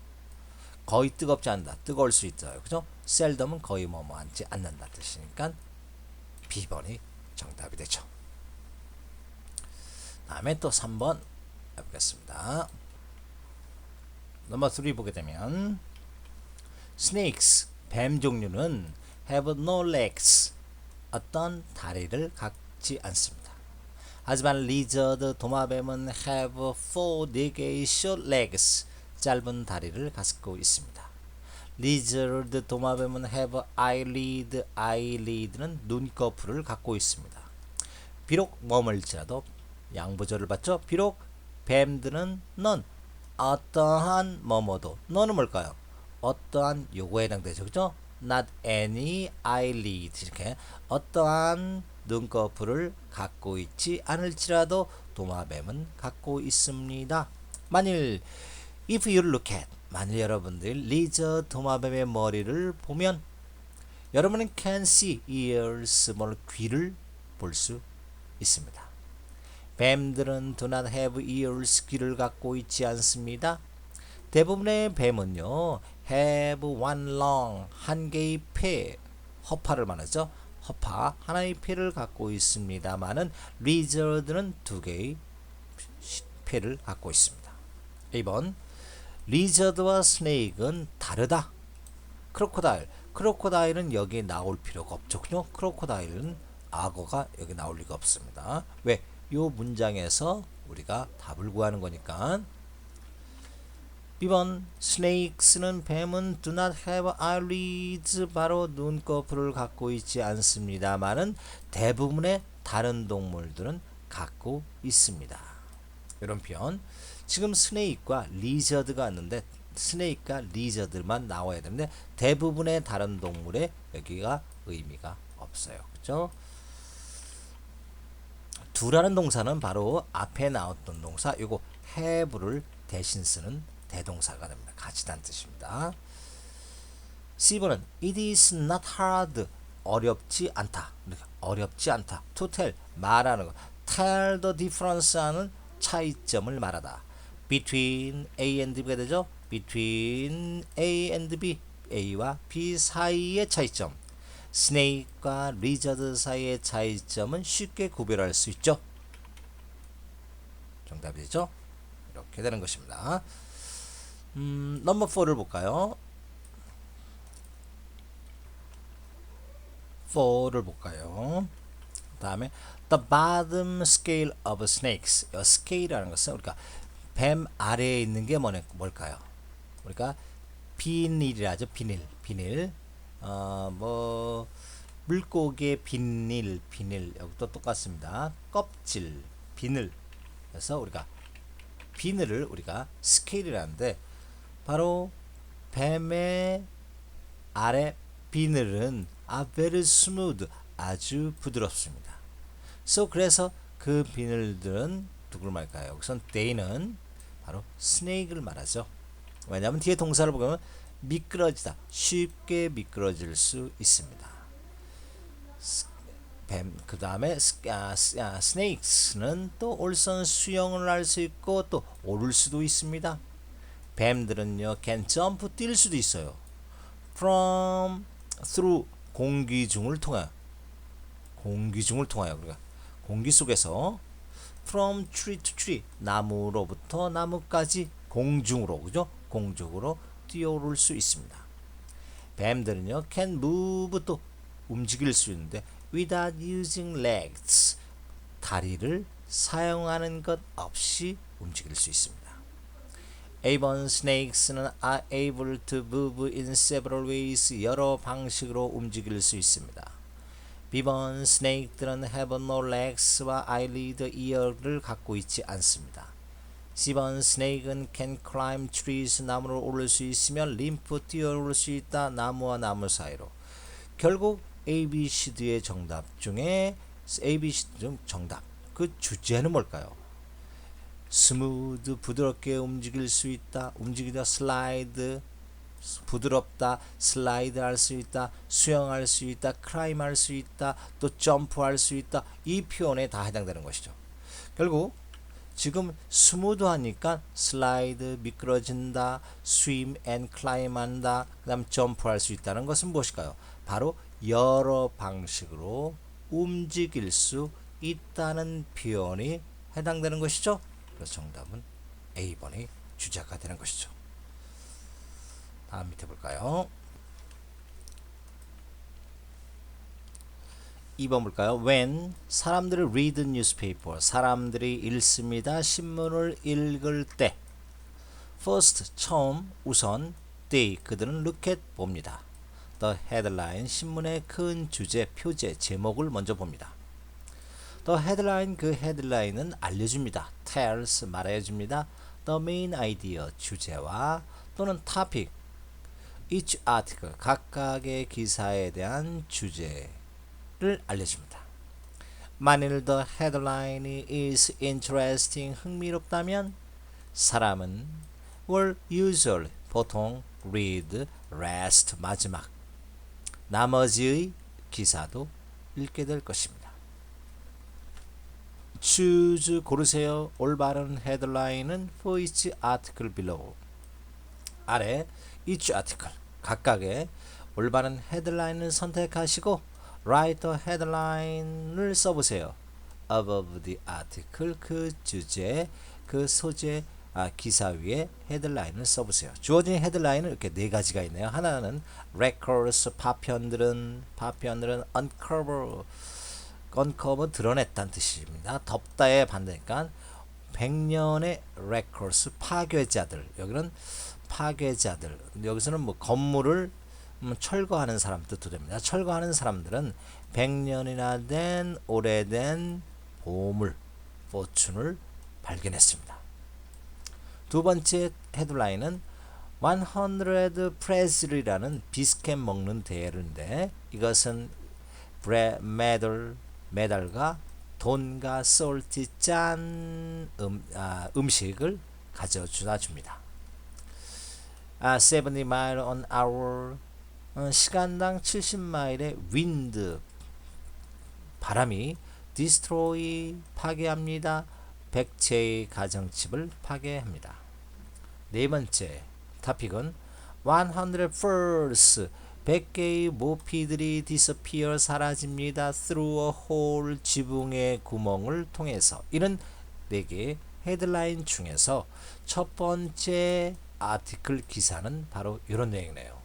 거의 뜨겁지 않다. 뜨거울 수 있어요, 그죠? seldom은 거의 뭐뭐 하지 않는다 뜻이니까 B번이 정답이 되죠. 다음에 또 3번 해보겠습니다. 넘버 3 보게 되면 snakes 뱀 종류는 have no legs 어떤 다리를 갖지 않습니다. 하지만 lizard 도마뱀은 have 4개의 short legs 짧은 다리를 갖고 있습니다. lizard 도마뱀은 have eyelid는 눈꺼풀을 갖고 있습니다. 비록 머물지라도 양보절을 받죠. 비록 뱀들은 none 어떠한 뭐뭐도 none은 뭘까요? 어떠한 요거에 해당되죠. 그죠? not any eyelid 이렇게 어떠한 눈꺼풀을 갖고 있지 않을지라도 도마뱀은 갖고 있습니다. 만일 if you look at 만일 여러분들 lizard 도마뱀의 머리를 보면 여러분은 can see ears 귀를 볼 수 있습니다. 뱀들은 do not have ears 귀를 갖고 있지 않습니다. 대부분의 뱀은요 have one long 한 개의 폐 허파를 말하죠. 허파 하나의 폐를 갖고 있습니다만은 lizard는 2개의 폐를 갖고 있습니다. 2번 lizard와 snake은 다르다. 크로코다일은 여기에 나올 필요가 없죠. 크로코다일은 악어가 여기 나올 리가 없습니다. 왜? 요 문장에서 우리가 답을 구하는 거니까. B번 snakes는 뱀은 do not have eyelids 바로 눈꺼풀을 갖고 있지 않습니다만은 대부분의 다른 동물들은 갖고 있습니다. 이런 표현 지금 스네이크와 리저드가 왔는데 스네이크가 리저드만 나와야 되는데 대부분의 다른 동물에 여기가 의미가 없어요. 그죠? do라는 동사는 바로 앞에 나왔던 동사 요거 have를 대신 쓰는 대동사가 됩니다. 가지다는 뜻입니다. C번은 it is not hard 어렵지 않다. 어렵지 않다. to tell 말하는 거. tell the difference 하는 차이점을 말하다. between A and B가 되죠. between A and B A와 B 사이의 차이점. snake과 lizard 사이의 차이점은 쉽게 구별할 수 있죠. 정답이죠. 이렇게 되는 것입니다. 넘버 4를 볼까요? 4를 볼까요? 다음에 the bottom scale of snakes. scale이라는 것은 우리가 뱀 아래에 있는 게 뭘까요? 우리가 비닐이라죠. 비닐. 뭐 물고기의 비닐 여기도 똑같습니다. 껍질 비늘. 그래서 우리가 비늘을 우리가 스케일이라는데 바로 뱀의 아래 비늘은 very smooth 아주 부드럽습니다. 그래서 그 비늘들은 누구를 말할까요? 여기선 they는 바로 snake를 말하죠. 왜냐하면 뒤에 동사를 보면 미끄러지다 쉽게 미끄러질 수 있습니다. 뱀 그 다음에 snakes는 또 올선 수영을 할 수 있고 또 오를 수도 있습니다. 뱀들은요 can jump 뛸 수도 있어요. from through 공기 중을 통하여 그러니까 공기 속에서 from tree to tree 나무로부터 나무까지 공중으로 그죠? 공중으로 뛰어오를 수 있습니다. 뱀들은요 can move 또 움직일 수 있는데 without using legs 다리를 사용하는 것 없이 움직일 수 있습니다. A번 snakes는 are able to move in several ways 여러 방식으로 움직일 수 있습니다. B번 snake들은 have no legs와 eyelid ear를 갖고 있지 않습니다. C번 snake은 can climb trees 나무를 오를 수 있으며 limp 뛰어오를 수 있다 나무와 나무 사이로. 결국 A, B, C, D의 정답 중에 A, B, C, D 중 정답 그 주제는 뭘까요? 스무드 부드럽게 움직일 수 있다 움직이다 슬라이드 부드럽다 슬라이드 할 수 있다 수영할 수 있다 클라임 할 수 있다 또 점프할 수 있다 이 표현에 다 해당되는 것이죠. 결국 지금 스무드 하니까 슬라이드 미끄러진다 swim and climb 한다 그 다음 점프할 수 있다는 것은 무엇일까요? 바로 여러 방식으로 움직일 수 있다는 표현이 해당되는 것이죠. 그래서 정답은 A번이 주제가 되는 것이죠. 다음 밑에 볼까요? 2번 볼까요? When 사람들이 read newspaper 사람들이 읽습니다. 신문을 읽을 때 first 처음 우선 they 그들은 look at 봅니다. The headline 신문의 큰 주제 표제 제목을 먼저 봅니다. The headline 그 헤드라인은 알려줍니다. tells 말해줍니다. The main idea 주제와 또는 topic each article 각각의 기사에 대한 주제를 알려줍니다. 만일 the headline is interesting 흥미롭다면 사람은 will usually 보통 read rest 마지막 나머지의 기사도 읽게 될 것입니다. choose 고르세요. 올바른 헤드라인은 for each article below. 아래 each article 각각의 올바른 헤드라인을 선택하시고 write the headline을 써보세요. above the article 그 주제 그 소재 기사 위에 헤드라인을 써보세요. 주어진 헤드라인은 이렇게 네 가지가 있네요. 하나는 records 파편들은 uncover 드러냈다는 뜻입니다. 덮다의 반대니까 100년의 records 파괴자들 여기는 파괴자들 여기서는 뭐 건물을 철거하는 사람 뜻도 됩니다. 철거하는 사람들은 100년이나 된 오래된 보물 포춘을 발견했습니다. 두 번째 헤드라인은 100 Presley라는 비스켓 먹는 대회인데 이것은 메달과 돈과 솔티 짠 음식을 가져다 줍니다. 70 mile an hour 시간당 70마일의 윈드 바람이 destroy 파괴합니다. 100채의 가정집을 파괴합니다. 네 번째 토픽은 100 birds 100개의 모피들이 disappear 사라집니다. through a hole 지붕의 구멍을 통해서. 이런 4개의 헤드라인 중에서 첫 번째 아티클 기사는 바로 이런 내용이네요.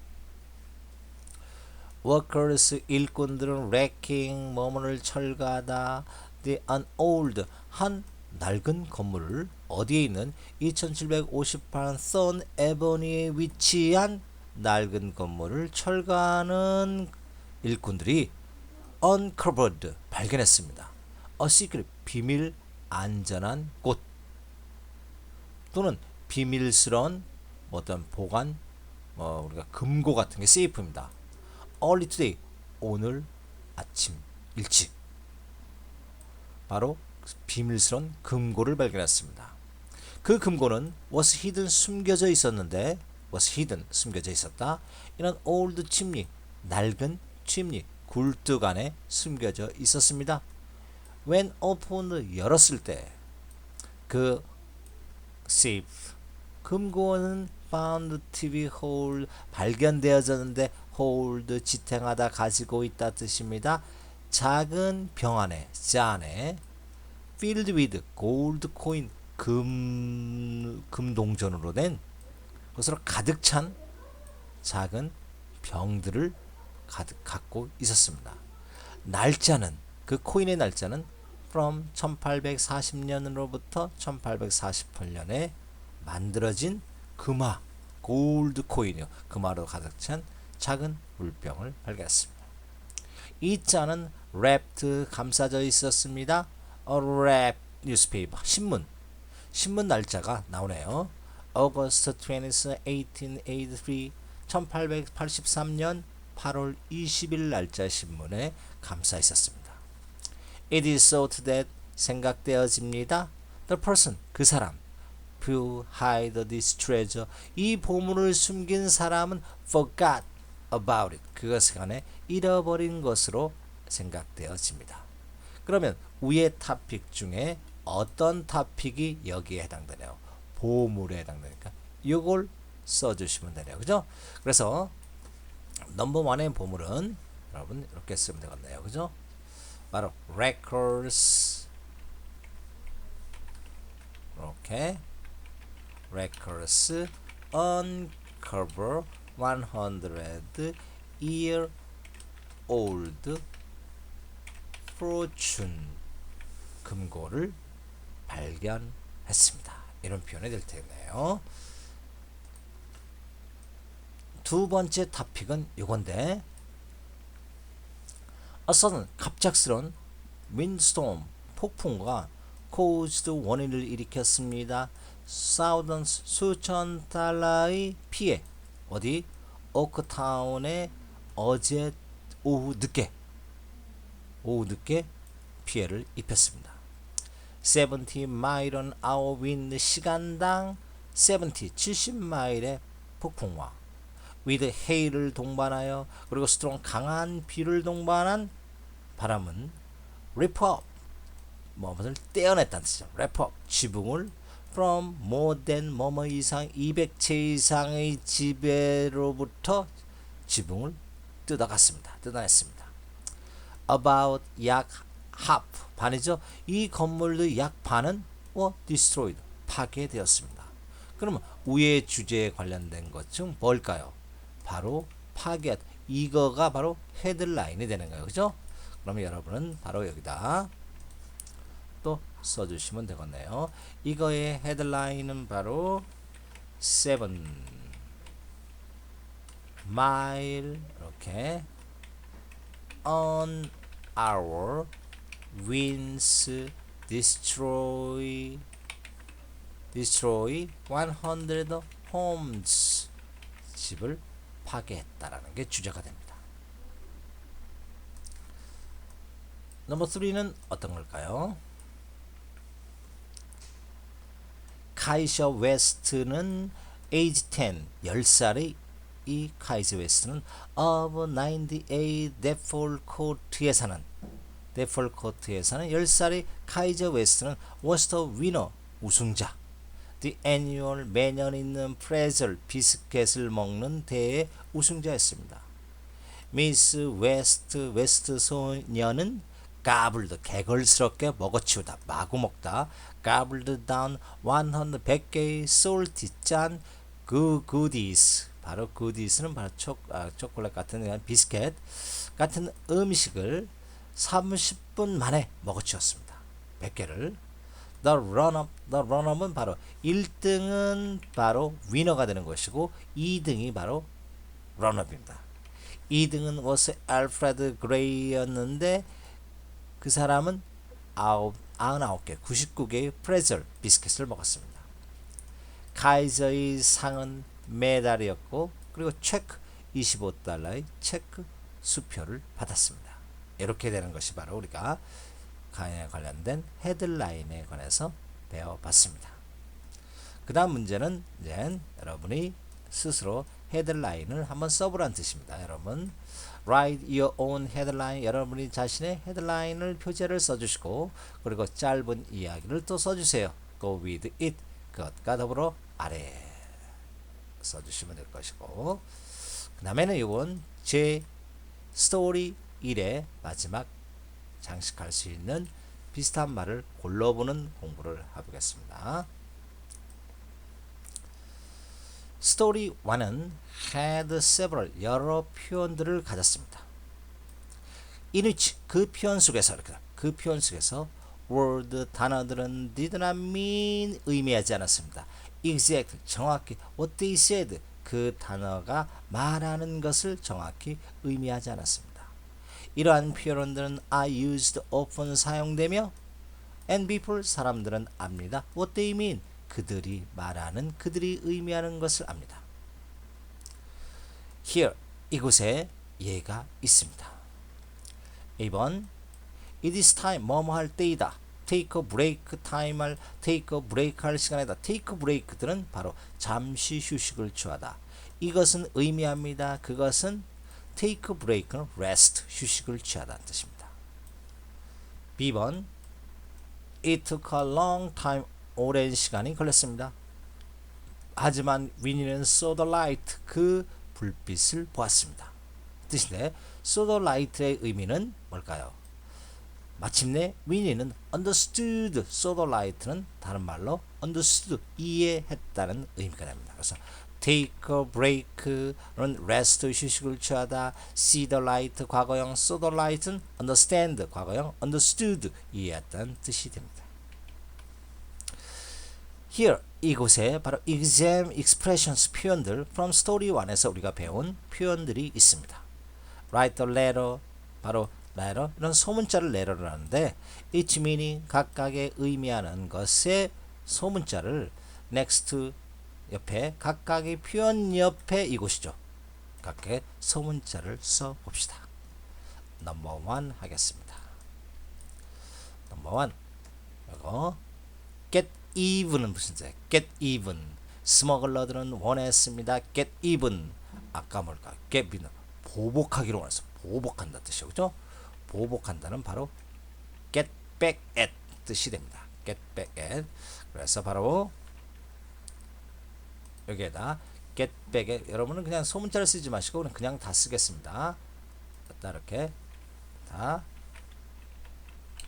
workers 일꾼들은 wrecking 뭐뭐를 철거하다 an old 한 낡은 건물을 어디에 있는 2758 Thorn Avenue 에 위치한 낡은 건물을 철거하는 일꾼들이 uncovered 발견했습니다. a secret 비밀 안전한 곳 또는 비밀스러운 어떤 보관 우리가 금고 같은 게 세이프입니다. early today 오늘 아침 일찍 바로 비밀스러운 금고를 발견했습니다. 그 금고는 was hidden 숨겨져 있었는데 was hidden 숨겨져 있었다. 이런 old chimney 낡은 chimney 굴뚝 안에 숨겨져 있었습니다. when opened 열었을 때 그 safe 금고는 found to be hold 발견되어졌는데 hold 지탱하다 가지고 있다 뜻입니다. 작은 병 안에 잔에 filled with gold coin 금동전으로 된 것으로 가득 찬 작은 병들을 가득 갖고 있었습니다. 날짜는 그 코인의 날짜는 from 1840년으로부터 1848년에 만들어진 금화 골드 코인이요. 금화로 가득 찬 작은 물병을 발견했습니다. 이 잔은 wrapped 감싸져 있었습니다. A wrap newspaper 신문 날짜가 나오네요. August 20th, 1883년 8월 20일 날짜 신문에 감싸 있었습니다. It is thought that 생각되어집니다. The person 그 사람 who hid this treasure 이 보물을 숨긴 사람은 forgot about it 그것 시간에 잃어버린 것으로 생각되어집니다. 그러면 위의 토픽 중에 어떤 토픽이 여기에 해당되나요? 보물에 해당되니까 이걸 써주시면 되네요. 그죠? 그래서 넘버 1의 보물은 여러분 이렇게 쓰면 되겠네요. 그죠? 바로 records 이렇게 records uncover 100 year old fortune 금고를 발견했습니다. 이런 표현이 될 텐데요. 두 번째 토픽은 이건데 a sudden 갑작스런 windstorm 폭풍과 caused 원인을 일으켰습니다. thousands 수천 달러의 피해 어디 오크타운에 어제 오후 늦게 피해를 입혔습니다. 70 mile an hour wind 시간당 70마일의 폭풍과 with hail을 동반하여 그리고 strong 강한 비를 동반한 바람은 rip up 뭐를 떼어냈다는 뜻이죠. rip up 지붕을 from more than 뭐뭐 이상 200채 이상의 지배로부터 지붕을 뜯어냈습니다. about 약 half 반이죠. 이 건물의 약 반은 destroyed 파괴되었습니다. 그러면 위의 주제에 관련된 것은 뭘까요? 바로 파괴. 이거가 바로 헤드라인이 되는 거예요. 그죠? 그러면 여러분은 바로 여기다 또 써주시면 되겠네요. 이거의 헤드라인은 바로 7 mile 이렇게 on our winds destroy 100 homes 집을 파괴했다라는 게 주제가 됩니다. 넘버 3는 어떤 걸까요? 카이셔 웨스트는 age 10, 10살의 이 카이셔 웨스트는 of 98 데폴코트에 사는 10살의 카이저 웨스트는 was the winner, 우승자. The annual, 매년 있는 프레즐, 비스켓을 먹는 대회 우승자였습니다. 미스 웨스트 소녀는 까불드, 개걸스럽게 먹어치우다, 마구 먹다, 까불드 다운 100개의 솔티, 짠, 구디스. 바로 구디스는 바로 초콜릿 같은 비스켓 같은 음식을 30분 만에 먹어치웠습니다. 100개를. The run-up은 바로 1등은 바로 위너가 되는 것이고 2등이 바로 run-up입니다. 2등은 was 알프레드 그레이였는데 그 사람은 99개, 99개의 프레즐 비스킷을 먹었습니다. 카이저의 상은 메달이었고 그리고 체크 25달러의 체크 수표를 받았습니다. 이렇게 되는 것이 바로 우리가 강의에 관련된 헤드라인에 관해서 배워봤습니다. 그 다음 문제는 이제 여러분이 스스로 헤드라인을 한번 써보라는 뜻입니다. 여러분 Write your own headline. 여러분이 자신의 헤드라인을 표제를 써주시고 그리고 짧은 이야기를 또 써주세요. Go with it. 그것과 더불어 아래 써주시면 될 것이고 그 다음에는 이건 제 스토리 1의 마지막 장식할 수 있는 비슷한 말을 골라보는 공부를 해보겠습니다. 스토리 1은 had several 여러 표현들을 가졌습니다. in which 그 표현 속에서 word 단어들은 did not mean 의미하지 않았습니다. exact 정확히 what they said 그 단어가 말하는 것을 정확히 의미하지 않았습니다. 이러한 표현들은 are used often 사용되며 and people 사람들은 압니다. what they mean 그들이 말하는 그들이 의미하는 것을 압니다. Here 이곳에 예가 있습니다. 2번 It is time 뭐뭐 할 때이다. Take a break time 할 take a break 할 시간이다. Take a break들은 바로 잠시 휴식을 취하다. 이것은 의미합니다. 그것은 take a break는 rest 휴식을 취하다는 뜻입니다. B번 It took a long time 오랜 시간이 걸렸습니다. 하지만 위니는 saw the light 그 불빛을 보았습니다. 뜻인데 saw the light의 의미는 뭘까요? 마침내 위니는 understood saw the light는 다른 말로 understood 이해했다는 의미가 됩니다. 그래서 take a break는 rest 휴식을 취하다, see the light 과거형, saw the light는 understand 과거형, understood 이해했다는 뜻이 됩니다. Here 이곳에 바로 exam expressions 표현들 from story 1에서 우리가 배운 표현들이 있습니다. write a letter 바로 letter 이런 소문자를 letter를 하는데 each meaning 각각의 의미하는 것의 소문자를 next 옆에 각각의 표현 옆에 이곳이죠. 각각의 소문자를 써봅시다. 넘버 1 하겠습니다. 넘버 1 이거 get even은 무슨 뜻이에요? get even 스머글러들은 원했습니다. get even 아까 뭘까? get even 보복하기로 원했어. 보복한다 뜻이죠. 그죠? 보복한다는 바로 get back at 뜻이 됩니다. get back at 그래서 바로 여기에다 get back에 여러분은 그냥 소문자를 쓰지 마시고 그냥 다 쓰겠습니다. 이렇게 다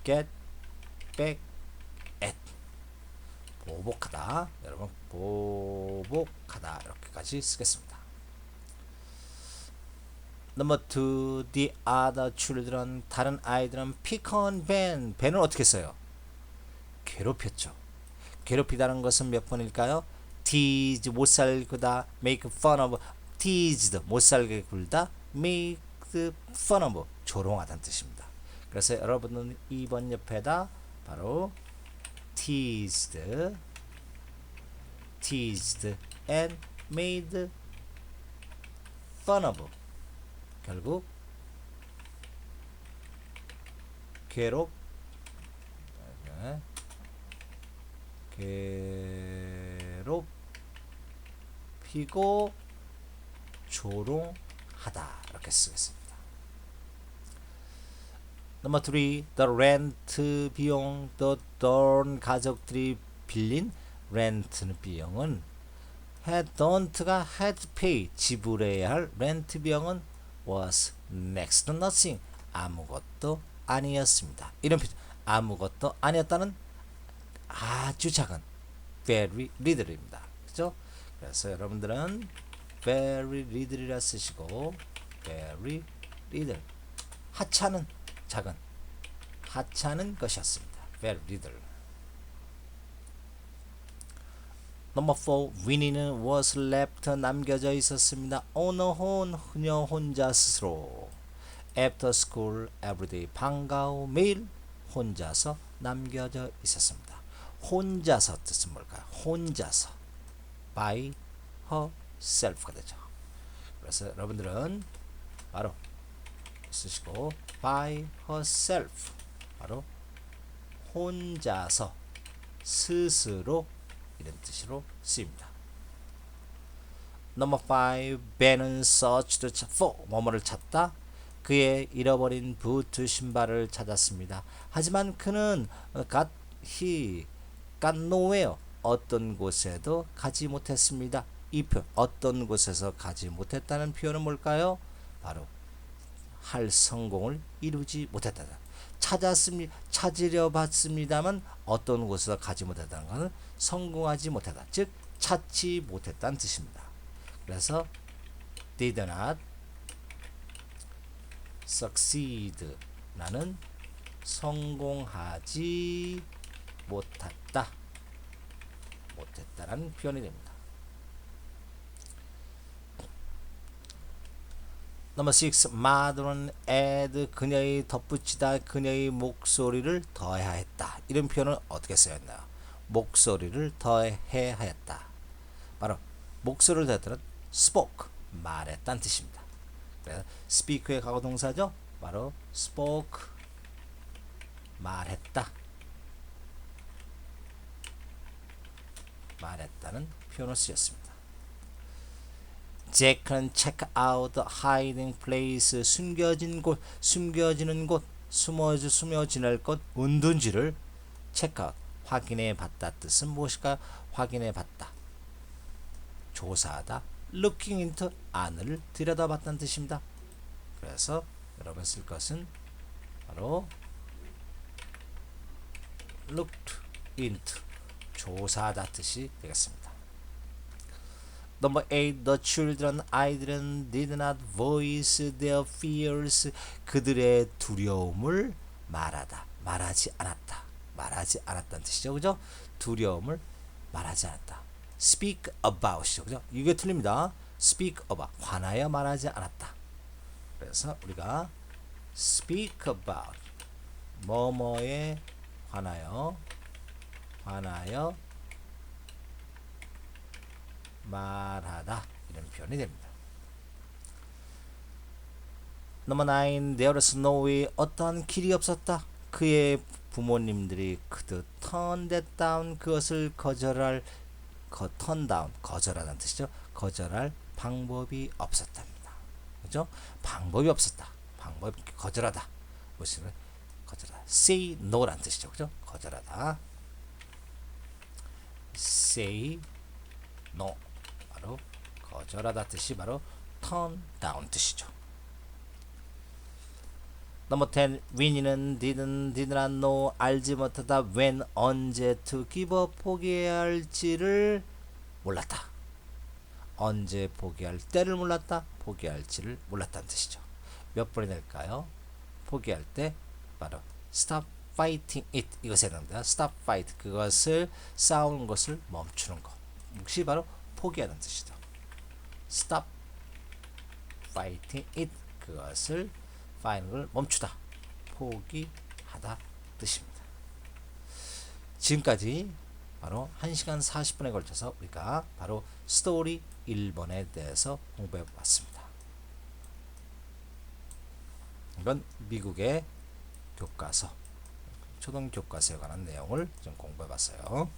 get back at 보복하다 여러분 보복하다 이렇게까지 쓰겠습니다. 넘버 2 the other children 다른 아이들은 pick on Ben Ben은 어떻게 써요? 괴롭혔죠. 괴롭히다는 것은 몇 번일까요? tease 못살게 굴다 make fun of teased 못살게 굴다 make fun of 조롱하다는 뜻입니다. 그래서 여러분은 2번 옆에다 바로 teased and made fun of 결국 괴롭 괴롭히고 조롱하다 이렇게 쓰겠습니다. 넘버 3 the rent 비용 the dorn 가족들이 빌린 rent는 비용은 don't가 had to pay 지불해야 할 rent 비용은 was next to nothing 아무것도 아니었습니다. 이런 표현 아무것도 아니었다는 아주 작은 very little입니다. 그죠? 그래서 여러분들은 very little이라 쓰시고 very little 하찮은 작은 하찮은 것이었습니다. very little. 넘버 4 Winnie는 was left 남겨져 있었습니다. on her own 그녀 혼자 스스로 after school everyday 방과 후 매일 혼자서 남겨져 있었습니다. 혼자서 뜻은 뭘까요? 혼자서 by herself가 되죠. 그래서 여러분들은 바로 쓰시고 by herself 바로 혼자서 스스로 이런 뜻으로 쓰입니다. 넘버 5 Ben은 searched for 뭐뭐를 찾다 그의 잃어버린 부트 신발을 찾았습니다. 하지만 그는 he got nowhere 어떤 곳에도 가지 못했습니다. 이 표현 어떤 곳에서 가지 못했다는 표현은 뭘까요? 바로 할 성공을 이루지 못했다. 찾으려 봤습니다만 어떤 곳에서 가지 못했다는 것은 성공하지 못했다. 즉 찾지 못했다는 뜻입니다. 그래서 did not succeed 나는 성공하지 못했다라는 표현이 됩니다. 넘버 6 mother는 add 그녀의 덧붙이다 그녀의 목소리를 더해야 했다. 이런 표현은 어떻게 쓰였나요? 목소리를 더해야 했다. 바로 목소리를 더했다는 spoke 말했다는 뜻입니다. 그래서 speak의 과거 동사죠. 바로 spoke 말했다. 말했다는 표현을 쓰였습니다. 잭은 check out hiding place 숨겨지는 곳 숨어 지낼 곳 은둔지를 check out 확인해 봤다 뜻은 무엇일까요? 확인해 봤다 조사하다 looking into 안을 들여다봤다는 뜻입니다. 그래서 여러분 쓸 것은 바로 looked into 조사하다 뜻이 되겠습니다. 넘버 8 The children 아이들은 did not voice their fears 그들의 두려움을 말하지 않았다는 뜻이죠. 그죠? 두려움을 말하지 않았다. speak about이죠. 그죠? 이게 틀립니다. speak about 관하여 말하지 않았다. 그래서 우리가 speak about 뭐뭐에 관하여 말하다 이런 표현이 됩니다. 넘버 9 There was no way 어떠한 길이 없었다. 그의 부모님들이 그도 turn that down 그것을 turn down 거절하다는 뜻이죠. 거절할 방법이 없었답니다. 그죠? 방법이 없었다. 거절하다. 무엇이면 거절하다. say no라는 뜻이죠. 그죠? 거절하다. say no 바로 거절하다 뜻이 바로 turn down 뜻이죠. 넘버 10 Winnie는 did not know 알지 못하다 when 언제 to give up 포기해야 할지를 몰랐다. 언제 포기할 때를 몰랐다. 포기할지를 몰랐다는 뜻이죠. 몇 번이 될까요? 포기할 때 바로 stop fighting it 이것에 해당합니다. stop fight 그것을 싸우는 것을 멈추는 것 혹시 바로 포기하는 뜻이죠. stop fighting it 그것을 fighting 걸 멈추다 포기하다 뜻입니다. 지금까지 바로 1시간 40분에 걸쳐서 우리가 바로 스토리 1번에 대해서 공부해 봤습니다. 이건 미국의 교과서 초등 교과서에 관한 내용을 좀 공부해 봤어요.